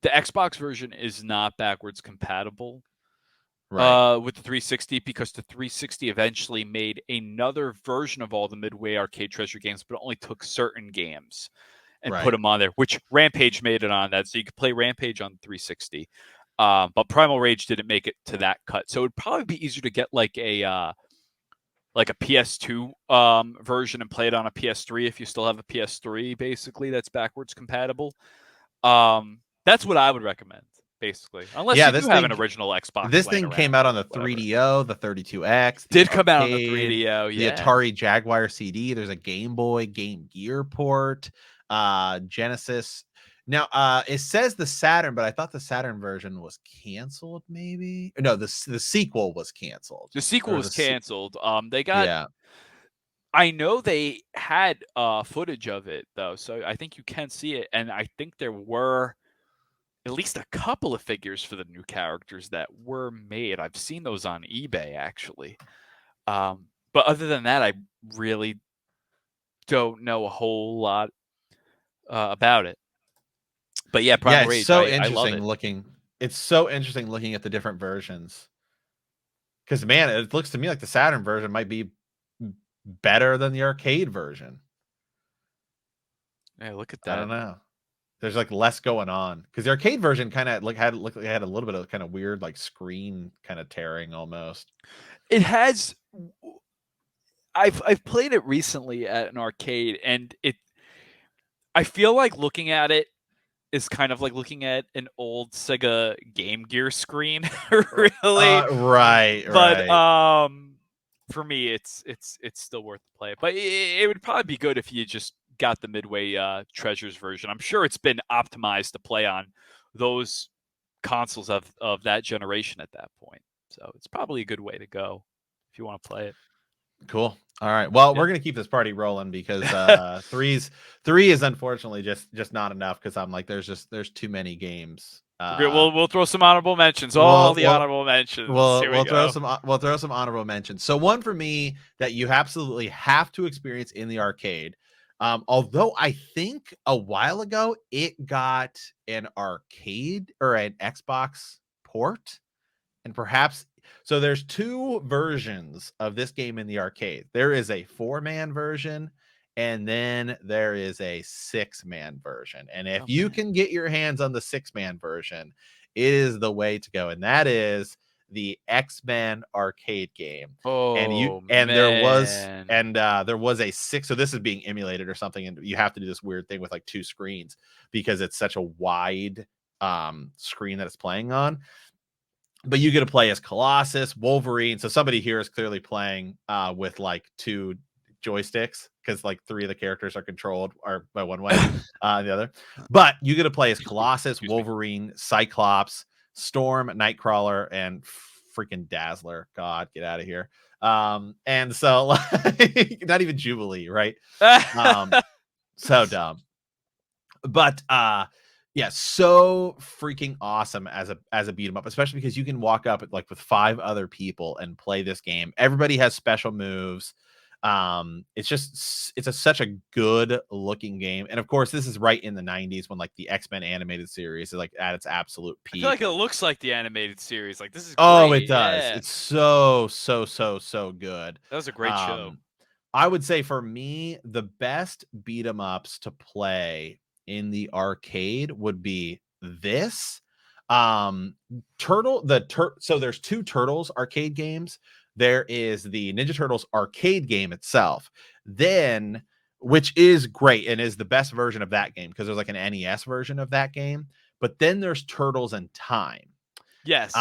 the Xbox version is not backwards compatible Right. with the 360 because the 360 eventually made another version of all the Midway Arcade Treasure games, but only took certain games and put Right. them on there, which Rampage made it on that. So you could play Rampage on 360. But Primal Rage didn't make it to that cut. So it would probably be easier to get like a PS2 version and play it on a PS3 if you still have a PS3, basically, that's backwards compatible. That's what I would recommend, basically. Unless Yeah, you do have an original Xbox this laying thing around came out or on the whatever. 3DO, the 32X, the Did come out on the arcade, 3DO, the yeah. Atari Jaguar CD. There's a Game Boy, Game Gear port, Genesis. Now, it says the Saturn, but I thought the Saturn version was canceled. Maybe no, the sequel was canceled. The sequel There was was canceled. They got. yeah. I know they had footage of it though, so I think you can see it, and I think there were at least a couple of figures for the new characters that were made. I've seen those on eBay actually. But other than that, I really don't know a whole lot about it. But yeah, Yeah, Primal it's Rage, so I love interesting it. looking. It's so interesting looking at the different versions. Because man, it looks to me like the Saturn version might be better than the arcade version. Yeah, look at I don't that. know. There's like less going on because the arcade version kind of like had a little bit of kind of weird like screen kind of tearing almost. It has. I've played it recently at an arcade, and it. I feel like looking at it is kind of like looking at an old Sega Game Gear screen, really. Right, But right. for me, it's still worth the play. But it would probably be good if you just got the Midway Treasures version. I'm sure it's been optimized to play on those consoles of that generation at that point. So it's probably a good way to go if you want to play it. Cool. All right. Well, Yeah. we're gonna keep this party rolling because three is unfortunately just not enough because I'm like there's too many games. Okay, we'll throw some honorable mentions. All Well, the honorable mentions. Here we go. we'll throw some honorable mentions. So one for me that you absolutely have to experience in the arcade. Although I think a while ago it got an arcade or an Xbox port, and perhaps so there's two versions of this game in the arcade. There is a 4-man version, and then there is a 6-man version. And if you can get your hands on the 6-man version, it is the way to go. And that is the X-Men arcade game. Oh and there was man. there was a 6, so this is being emulated or something, and you have to do this weird thing with like 2 screens because it's such a wide screen that it's playing on. But you get to play as Colossus, Wolverine. So somebody here is clearly playing with like 2 joysticks because like 3 of the characters are controlled or by one way, the other. But you get to play as Colossus, Wolverine, Cyclops, Storm, Nightcrawler, and freaking Dazzler. God, get out of here. And so like, not even Jubilee, right? So dumb. But yeah, so freaking awesome as a beat 'em up, especially because you can walk up like with 5 other people and play this game. Everybody has special moves. It's such a good looking game. And of course, this is right in the 90s when like the X-Men animated series is like at its absolute I feel peak. like it looks like the animated series. Like this is Oh, great. it does. Yeah. It's so good. That was a great show. I would say for me, the best beat 'em ups to play in the arcade would be this. So there's 2 Turtles arcade games. There is the Ninja Turtles arcade game itself, then which is great and is the best version of that game because there's like an NES version of that game. But then there's Turtles in Time. Yes.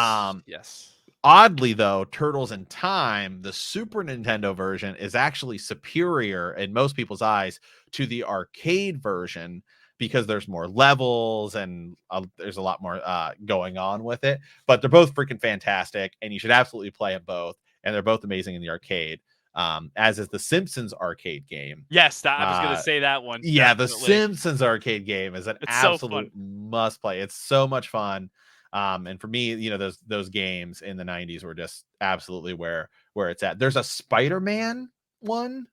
Yes. Oddly, though, Turtles in Time, the Super Nintendo version, is actually superior in most people's eyes to the arcade version because there's more levels and there's a lot more going on with it. But they're both freaking fantastic, and you should absolutely play them both. And they're both amazing in the arcade, as is the Simpsons arcade game. Yes, I was going to say that one. Yeah, definitely. The Simpsons arcade game is an absolute must play. It's so much fun. And for me, you know, those games in the 90s were just absolutely where it's at. There's a Spider-Man one,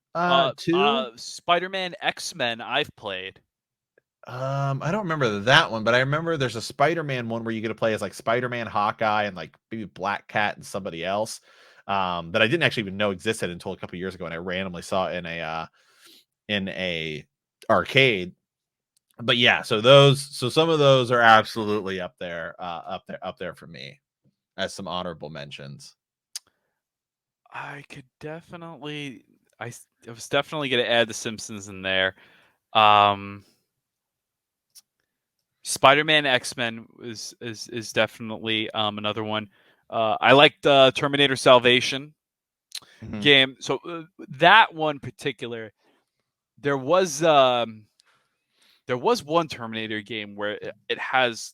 too. Spider-Man X-Men I've played. I don't remember that one, but I remember there's a Spider-Man one where you get to play as like Spider-Man, Hawkeye, and like maybe Black Cat and somebody else. That I didn't actually even know existed until a couple years ago, and I randomly saw it in a arcade. But yeah, so some of those are absolutely up there for me as some honorable mentions. I was definitely going to add the Simpsons in there. Spider-Man X-Men is definitely another one. I liked Terminator Salvation game. So that one particular, there was one Terminator game where it has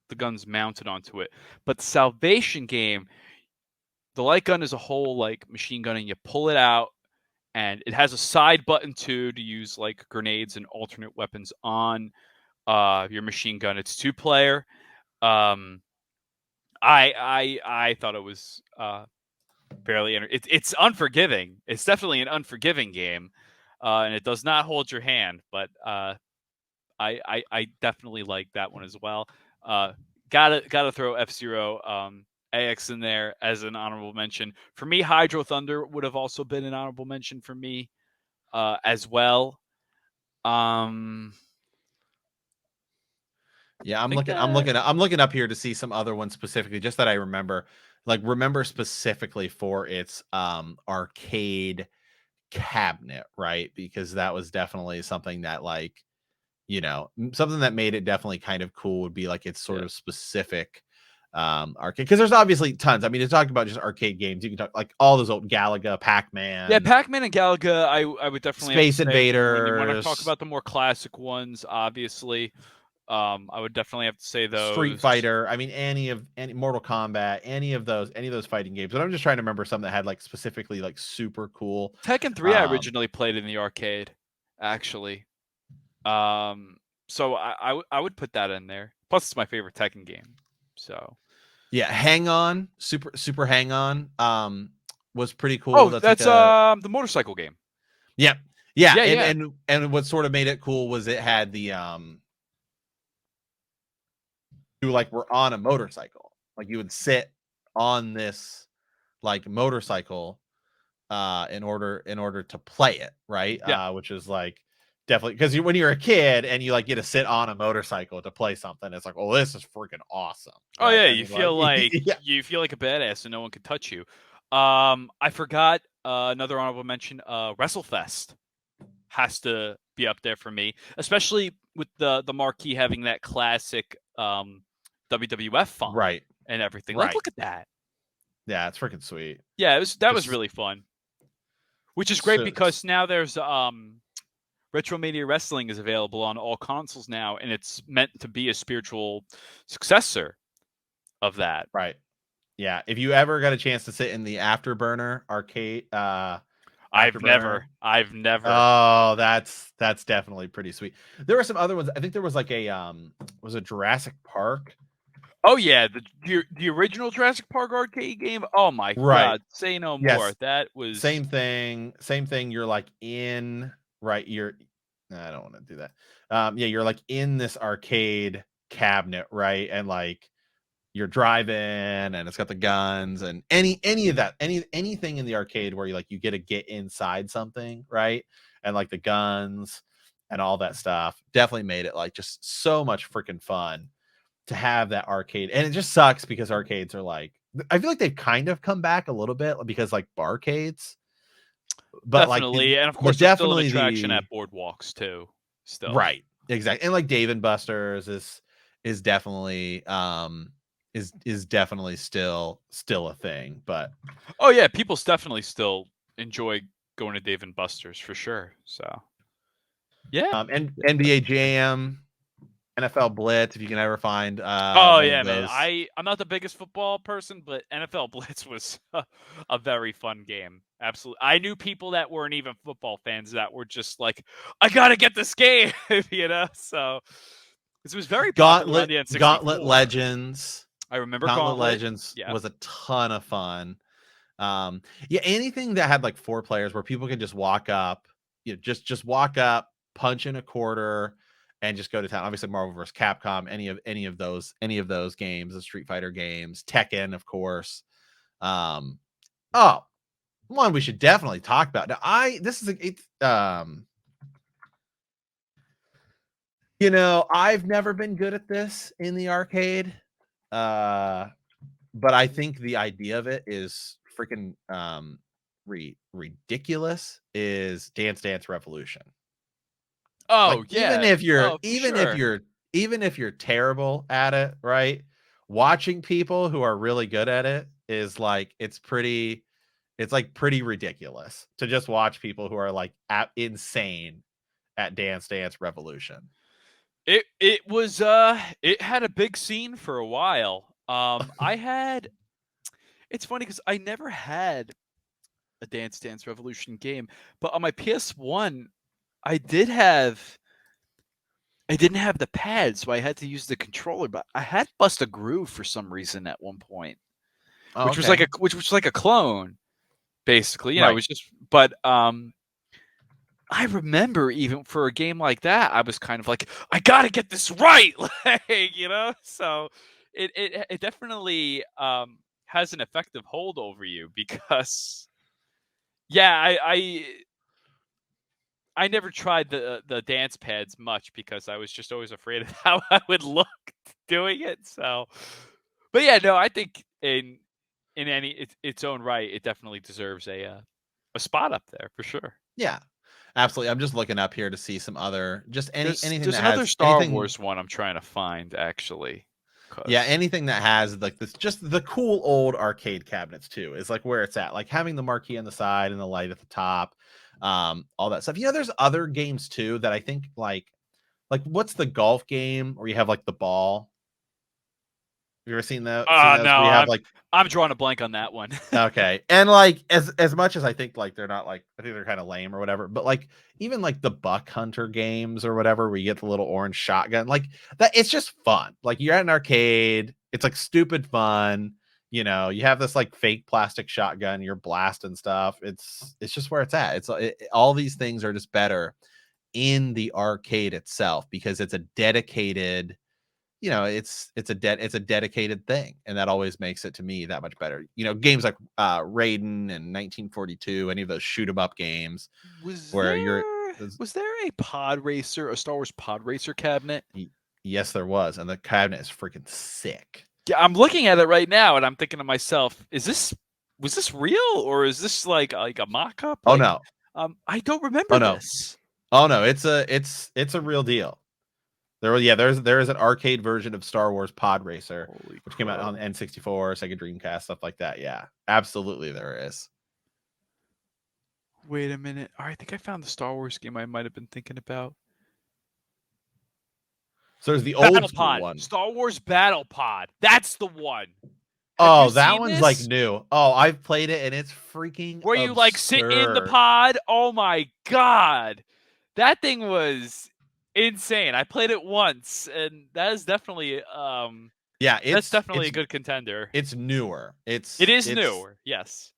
the guns mounted onto it, but the Salvation game, the light gun is a whole like machine gun, and you pull it out, and it has a side button too to use like grenades and alternate weapons on your machine gun. It's 2-player. I thought it was fairly it's unforgiving. It's definitely an unforgiving game, and it does not hold your hand. But I definitely like that one as well. Gotta throw F-Zero AX in there as an honorable mention. For me, Hydro Thunder would have also been an honorable mention for me as well. Yeah, I'm looking up here to see some other ones specifically, just that I remember specifically for its arcade cabinet, right? Because that was definitely something that, like, you know, something that made it definitely kind of cool would be like its sort of specific arcade, because there's obviously tons. I mean, to talk about just arcade games, you can talk like all those old Galaga, Pac-Man. Yeah, Pac-Man and Galaga, I would definitely Space have to say, Invaders. when you want to talk about the more classic ones, obviously, I would definitely have to say those. Street Fighter. I mean, any Mortal Kombat, any of those fighting games. But I'm just trying to remember some that had like specifically like super cool. Tekken 3 I originally played in the arcade, actually. So I would put that in there. Plus, it's my favorite Tekken game. So yeah, Hang On, Super Hang On, was pretty cool. Oh, that's the motorcycle game. Yeah. And what sort of made it cool was it had the you like were on a motorcycle, like you would sit on this like motorcycle in order to play it, right? Yeah. Which is like definitely because when you're a kid and you like get to sit on a motorcycle to play something, it's like, oh, this is freaking awesome, Oh right? yeah, I mean, like, yeah, you feel like a badass and no one can touch you. I forgot another honorable mention. WrestleFest has to be up there for me, especially with the marquee having that classic WWF font right, and everything. Like, right, look at that. yeah, it's freaking sweet. Yeah, that was Just really fun. Which is great so, because now there's Retromania Wrestling is available on all consoles now, and it's meant to be a spiritual successor of that. right, yeah. If you ever got a chance to sit in the Afterburner arcade, Afterburner. I've never. Oh, that's definitely pretty sweet. There were some other ones. I think there was like a was it Jurassic Park? Oh yeah, the original Jurassic Park arcade game. Oh my Right. god, say no more. Yes. That was Same thing. Same thing. You're like in right. I don't want to do that. Yeah, you're like in this arcade cabinet, right? And like you're driving and it's got the guns and any of that, anything in the arcade where you get to get inside something, right? And like the guns and all that stuff definitely made it like just so much freaking fun to have that arcade. And it just sucks because arcades are like, I feel like they've kind of come back a little bit because like barcades, but like definitely, and of but course, there's still an definitely attraction the at boardwalks too. Still, right, exactly. And like Dave and Buster's is definitely is definitely still a thing. But oh yeah, people definitely still enjoy going to Dave and Buster's for sure. So yeah. and NBA Jam, NFL Blitz, if you can ever find Oh one yeah, of man. those. I'm not the biggest football person, but NFL Blitz was a very fun game. Absolutely. I knew people that weren't even football fans that were just like, I gotta get this game, you know. So this was very popular on the Gauntlet N64. Legends. I remember Gauntlet Gauntlet. Legends Yeah. was a ton of fun. Yeah, anything that had like 4 players where people can just walk up, just walk up, punch in a quarter, and just go to town. Obviously, Marvel vs. Capcom, any of those games, the Street Fighter games, Tekken, of course. Oh, one we should definitely talk about. Now, I've never been good at this in the arcade. But I think the idea of it is freaking ridiculous. Is Dance Dance Revolution. Like Oh yeah. Oh for sure. even if you're terrible at it, right? Watching people who are really good at it is like it's like pretty ridiculous to just watch people who are like insane at Dance Dance Revolution. It was it had a big scene for a while. I had it's funny because I never had a Dance Dance Revolution game, but on my PS1, I did have I didn't have the pad, so I had to use the controller. But I had Bust a Groove for some reason at one point, Oh, okay. which was like a clone, basically. You know, it Right. was just. But I remember even for a game like that, I was kind of like, I gotta get this right, like you know. So it definitely has an effective hold over you because yeah, I never tried the dance pads much because I was just always afraid of how I would look doing it. So, but yeah, no, I think in its own right, it definitely deserves a spot up there for sure. Yeah. Absolutely. I'm just looking up here to see some other just anything There's that another has Star anything. Wars one I'm trying to find actually. Yeah, 'Cause anything that has like this, just the cool old arcade cabinets too, is like where it's at. Like having the marquee on the side and the light at the top, all that stuff. There's other games too that I think like what's the golf game where you have like the ball? Have you ever seen that? Seen those no, where you have like I'm drawing a blank on that one. okay, and like as much as I think like they're not like I think they're kind of lame or whatever, but like even like the Buck Hunter games or whatever, where you get the little orange shotgun, like that, it's just fun. Like you're at an arcade, it's like stupid fun. You have this like fake plastic shotgun, you're blasting stuff. It's just where it's at. All these things are just better in the arcade itself because it's a dedicated it's a dedicated thing, and that always makes it to me that much better. Games like Raiden and 1942, any of those shoot 'em up games Was where you're there a pod racer, a Star Wars pod racer cabinet? yes, there was, and the cabinet is freaking sick. Yeah, I'm looking at it right now, and I'm thinking to myself, was this real, or is this like a mock-up? Oh Like, no. I don't remember Oh no. this. Oh no, it's a real deal. There is an arcade version of Star Wars Pod Racer, which came out on N64, Sega Dreamcast, stuff like that. Yeah, absolutely, there is. Wait a minute. I think I found the Star Wars game I might have been thinking about. So there's the old Battle school Pod. one. Star Wars Battle Pod. That's the one. Oh, that one's like new. Oh, I've played it and it's freaking Where you like sit in the absurd. pod? Oh my god. That thing was insane. I played it once, and that is definitely that's definitely a good contender. It's newer. It is newer, yes.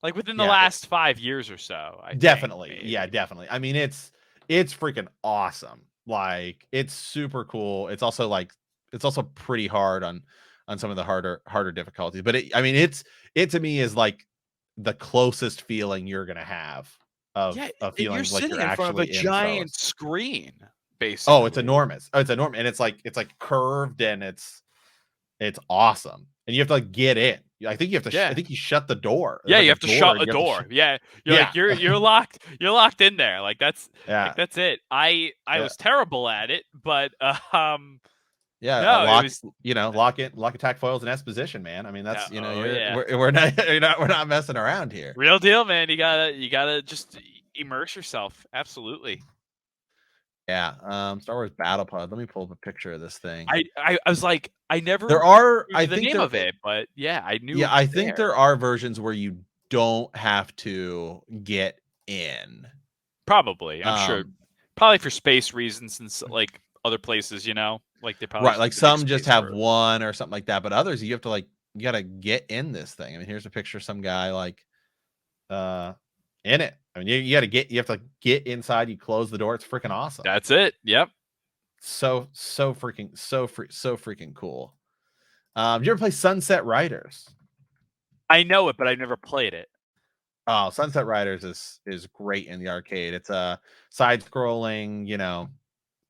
Like within the last 5 years or so, I definitely. think, Yeah, definitely. I mean, it's freaking awesome. Like, it's super cool. It's also pretty hard on some of the harder difficulties. But it to me is like the closest feeling you're gonna have of feeling you're like sitting you're in front of a actually in giant screen, basically. Oh, it's enormous. Oh, it's enormous, and it's like curved, and it's awesome. And you have to like get in. I think you have to. I think you shut the door. Yeah, you have to shut a door. Yeah, you're locked. You're locked in there. Like that's it. I was terrible at it, but lock attack foils and exposition, man. I mean, that's we're not messing around here. Real deal, man. You gotta just immerse yourself. Absolutely. Yeah. Star Wars Battle Pod. Let me pull up a picture of this thing. I was like, I never I the think name of it, but yeah, I knew. Yeah, I think there are versions where you don't have to get in. Probably, I'm sure. Probably for space reasons, and like other places, like they probably like some just have one or something like that, but others you have to you gotta get in this thing. I mean, here's a picture of some guy in it. I mean, you have to get inside. You close the door. It's freaking awesome. That's it. Yep. So freaking cool. Did you ever play Sunset Riders? I know it, but I've never played it. Oh, Sunset Riders is great in the arcade. It's a side-scrolling,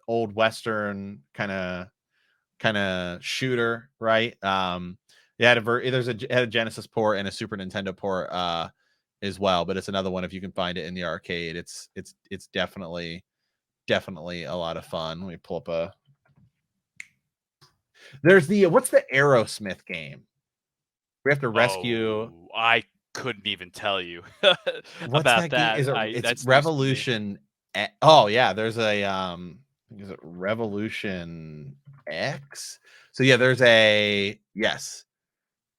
old Western kind of shooter, right? It had a Genesis port and a Super Nintendo port as well, but it's another one if you can find it in the arcade. It's definitely a lot of fun. Let me pull up There's what's the Aerosmith game? We have to rescue. I couldn't even tell you about that. It's Revolution. Oh yeah, there's a is it Revolution X? So yeah, there's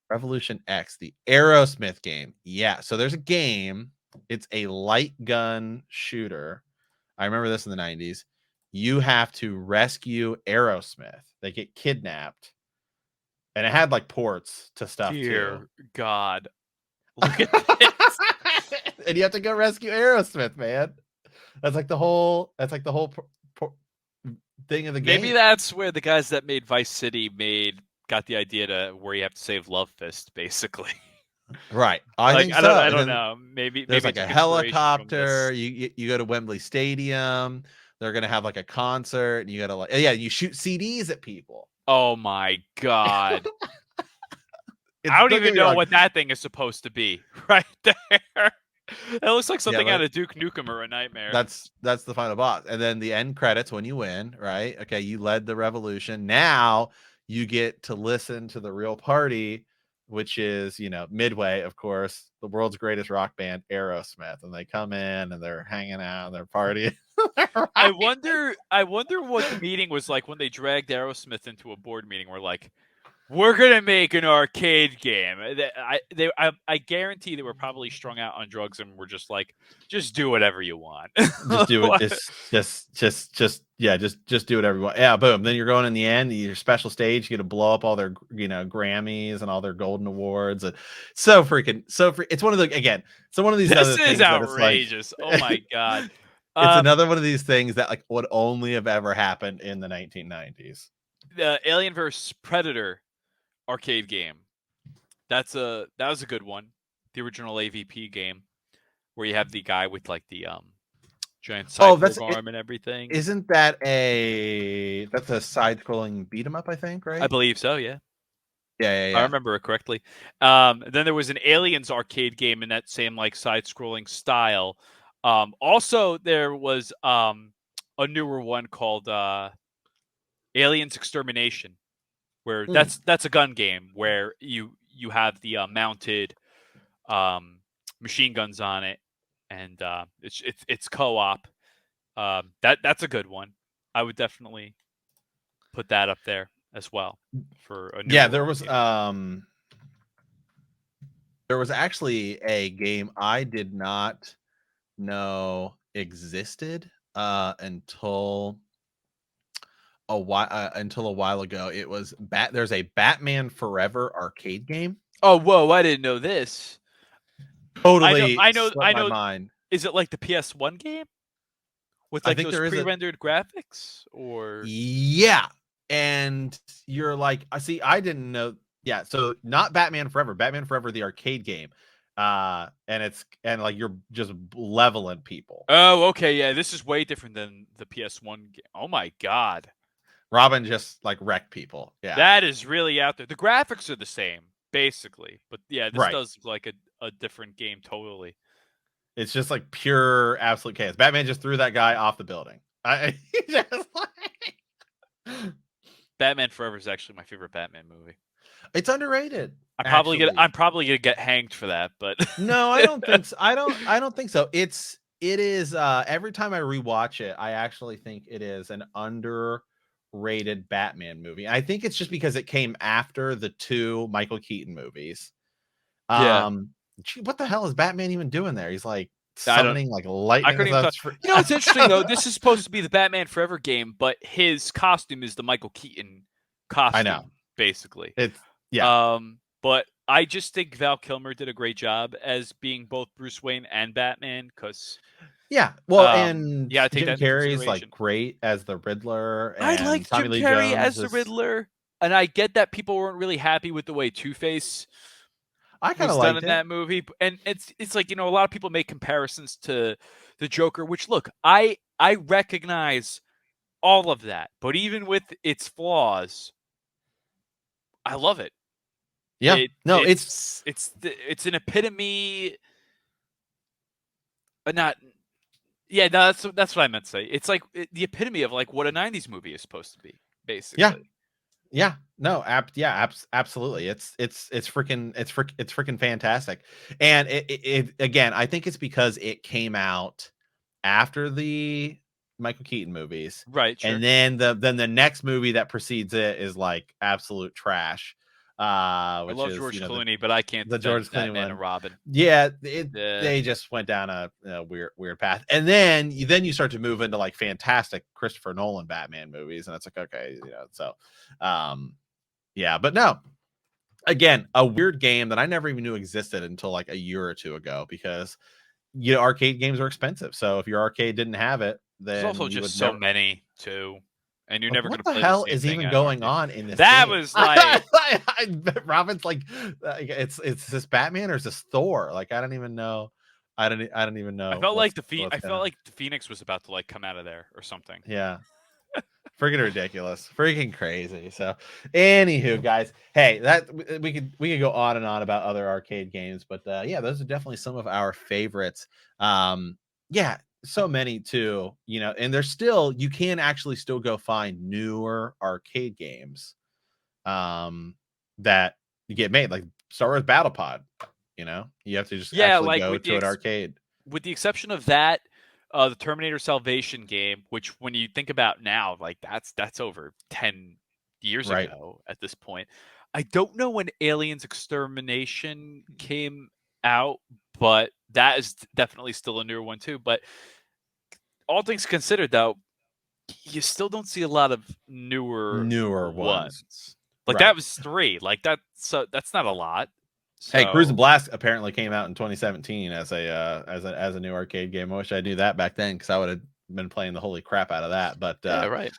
Revolution X, the Aerosmith game. Yeah, so there's a game. It's a light gun shooter. I remember this in the 90s. You have to rescue Aerosmith. They get kidnapped. And it had like ports to stuff Dear too. God. Look at this. And you have to go rescue Aerosmith, man. That's like the whole thing of the game. Maybe that's where the guys that made Vice City got the idea to where you have to save Love Fist, basically. Right. I don't know. Maybe there's like a helicopter. You go to Wembley Stadium. They're gonna have like a concert, and you gotta you shoot CDs at people. Oh my God. I don't even know what that thing is supposed to be right there. It looks like something out of Duke Nukem or A Nightmare. That's the final boss. And then the end credits when you win, right? Okay, you led the revolution. Now you get to listen to the real party, which is, Midway, of course, the world's greatest rock band, Aerosmith. And they come in and they're hanging out and they're partying. I wonder what the meeting was like when they dragged Aerosmith into a board meeting. We're like, we're gonna make an arcade game. I guarantee they were probably strung out on drugs and were just like, just do whatever you want. Just do it. Just do whatever you want. Yeah, boom. Then you're going in the end. Your special stage, you get to blow up all their Grammys and all their golden awards. It's one of the So one of these. This is outrageous. Oh my God. It's another one of these things that would only have ever happened in the 1990s. the Alien vs Predator arcade game. That was a good one. The original AVP game, where you have the guy with like the giant cyborg arm and everything. Isn't that that's a side-scrolling beat 'em up? I think, right? I believe so. Yeah. Yeah. I remember it correctly. Then there was an Aliens arcade game in that same like side-scrolling style. Also, there was a newer one called Aliens Extermination, where that's a gun game where you have the mounted machine guns on it, and it's co-op. That's a good one. I would definitely put that up there as well for a new. Yeah, there was actually a game I did not know existed until a while ago. It was there's a Batman Forever arcade game. Oh, whoa! I didn't know this. Totally, I know. my mind. Is it like the PS1 game with like those pre-rendered graphics, or? Yeah, and you're like, I see. I didn't know. Yeah, so not Batman Forever. Batman Forever, the arcade game, and like you're just leveling people. Oh, okay, yeah. This is way different than the PS1 game. Oh my god, Robin just like wrecked people. Yeah, that is really out there. The graphics are the same basically, but yeah, this does look like a different game totally. It's just like pure absolute chaos. Batman just threw that guy off the building. Batman Forever is actually my favorite Batman movie. It's underrated. I'm probably gonna get hanged for that, but no, I don't think so. I don't think so. It is every time I rewatch it, I actually think it is an underrated Batman movie. I think it's just because it came after the 2 Michael Keaton movies. Yeah. What the hell is Batman even doing there? He's like summoning like lightning. You know, it's interesting though. This is supposed to be the Batman Forever game, but his costume is the Michael Keaton costume. I know, basically. It's but I just think Val Kilmer did a great job as being both Bruce Wayne and Batman. Because and Jim Carrey's like great as the Riddler. And I like Jim Carrey as the Riddler, and I get that people weren't really happy with the way Two-Face. I kind of liked in that movie, and it's like, you know, a lot of people make comparisons to the Joker, which look, I recognize all of that, but even with its flaws, I love it. Yeah, it's an epitome. That's what I meant to say. It's like the epitome of like what a '90s movie is supposed to be, basically. Yeah, no, absolutely. It's freaking fantastic. And it again, I think it's because it came out after the Michael Keaton movies, right? Sure. And then the next movie that precedes it is like absolute trash. I love George Clooney, but I can't. The George Clooney one, and Robin. Yeah, they just went down a weird path, and then you start to move into like fantastic Christopher Nolan Batman movies, and it's like, okay, so, yeah, but no, again, a weird game that I never even knew existed until like a year or two ago, because arcade games are expensive, so if your arcade didn't have it, then there's also just so many too. And you're never going to play. What the hell is even going on in this? That game? Was like Robin's like, it's this Batman or is this Thor? Like, I don't even know. I don't even know. I felt like the Phoenix was about to like come out of there or something. Yeah, freaking ridiculous, freaking crazy. So, anywho, guys, hey, that we could go on and on about other arcade games, but yeah, those are definitely some of our favorites. Yeah. So many too, and there's still, you can actually still go find newer arcade games that you get made, like Star Wars Battle Pod. You have to just actually go to an arcade. With the exception of that, the Terminator Salvation game, which when you think about now, like that's over 10 years ago at this point. I don't know when Aliens Extermination came out, but that is definitely still a newer one too. But all things considered, though, you still don't see a lot of newer ones. Like that was 3. Like that's not a lot. So. Hey, Cruise and Blast apparently came out in 2017 as a new arcade game. I wish I knew that back then, because I would have been playing the holy crap out of that. But yeah, right.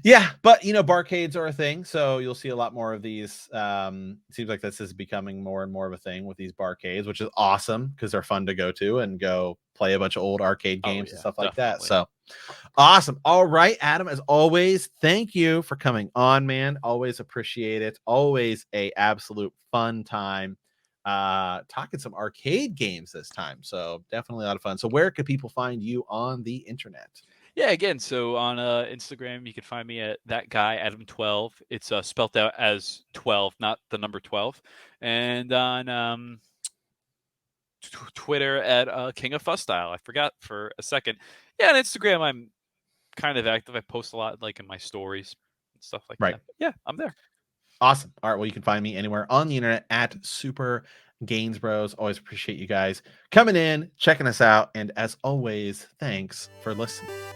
Yeah, but barcades are a thing, so you'll see a lot more of these. Seems like this is becoming more and more of a thing with these barcades, which is awesome because they're fun to go to and go play a bunch of old arcade Oh games and yeah, stuff like that. definitely. So awesome. All right, Adam, as always, thank you for coming on, man. Always appreciate it. Always a absolute fun time talking some arcade games this time. So definitely a lot of fun. So where could people find you on the internet? Yeah, again, so on Instagram, you can find me at that guy Adam12. It's spelt out as 12, not the number 12. And on Twitter at King of Fuss Style. I forgot for a second. Yeah, on Instagram, I'm kind of active. I post a lot, like in my stories and stuff like Right. that. But yeah, I'm there. Awesome. All right. Well, you can find me anywhere on the internet at Super Gains Bros. Always appreciate you guys coming in, checking us out. And as always, thanks for listening.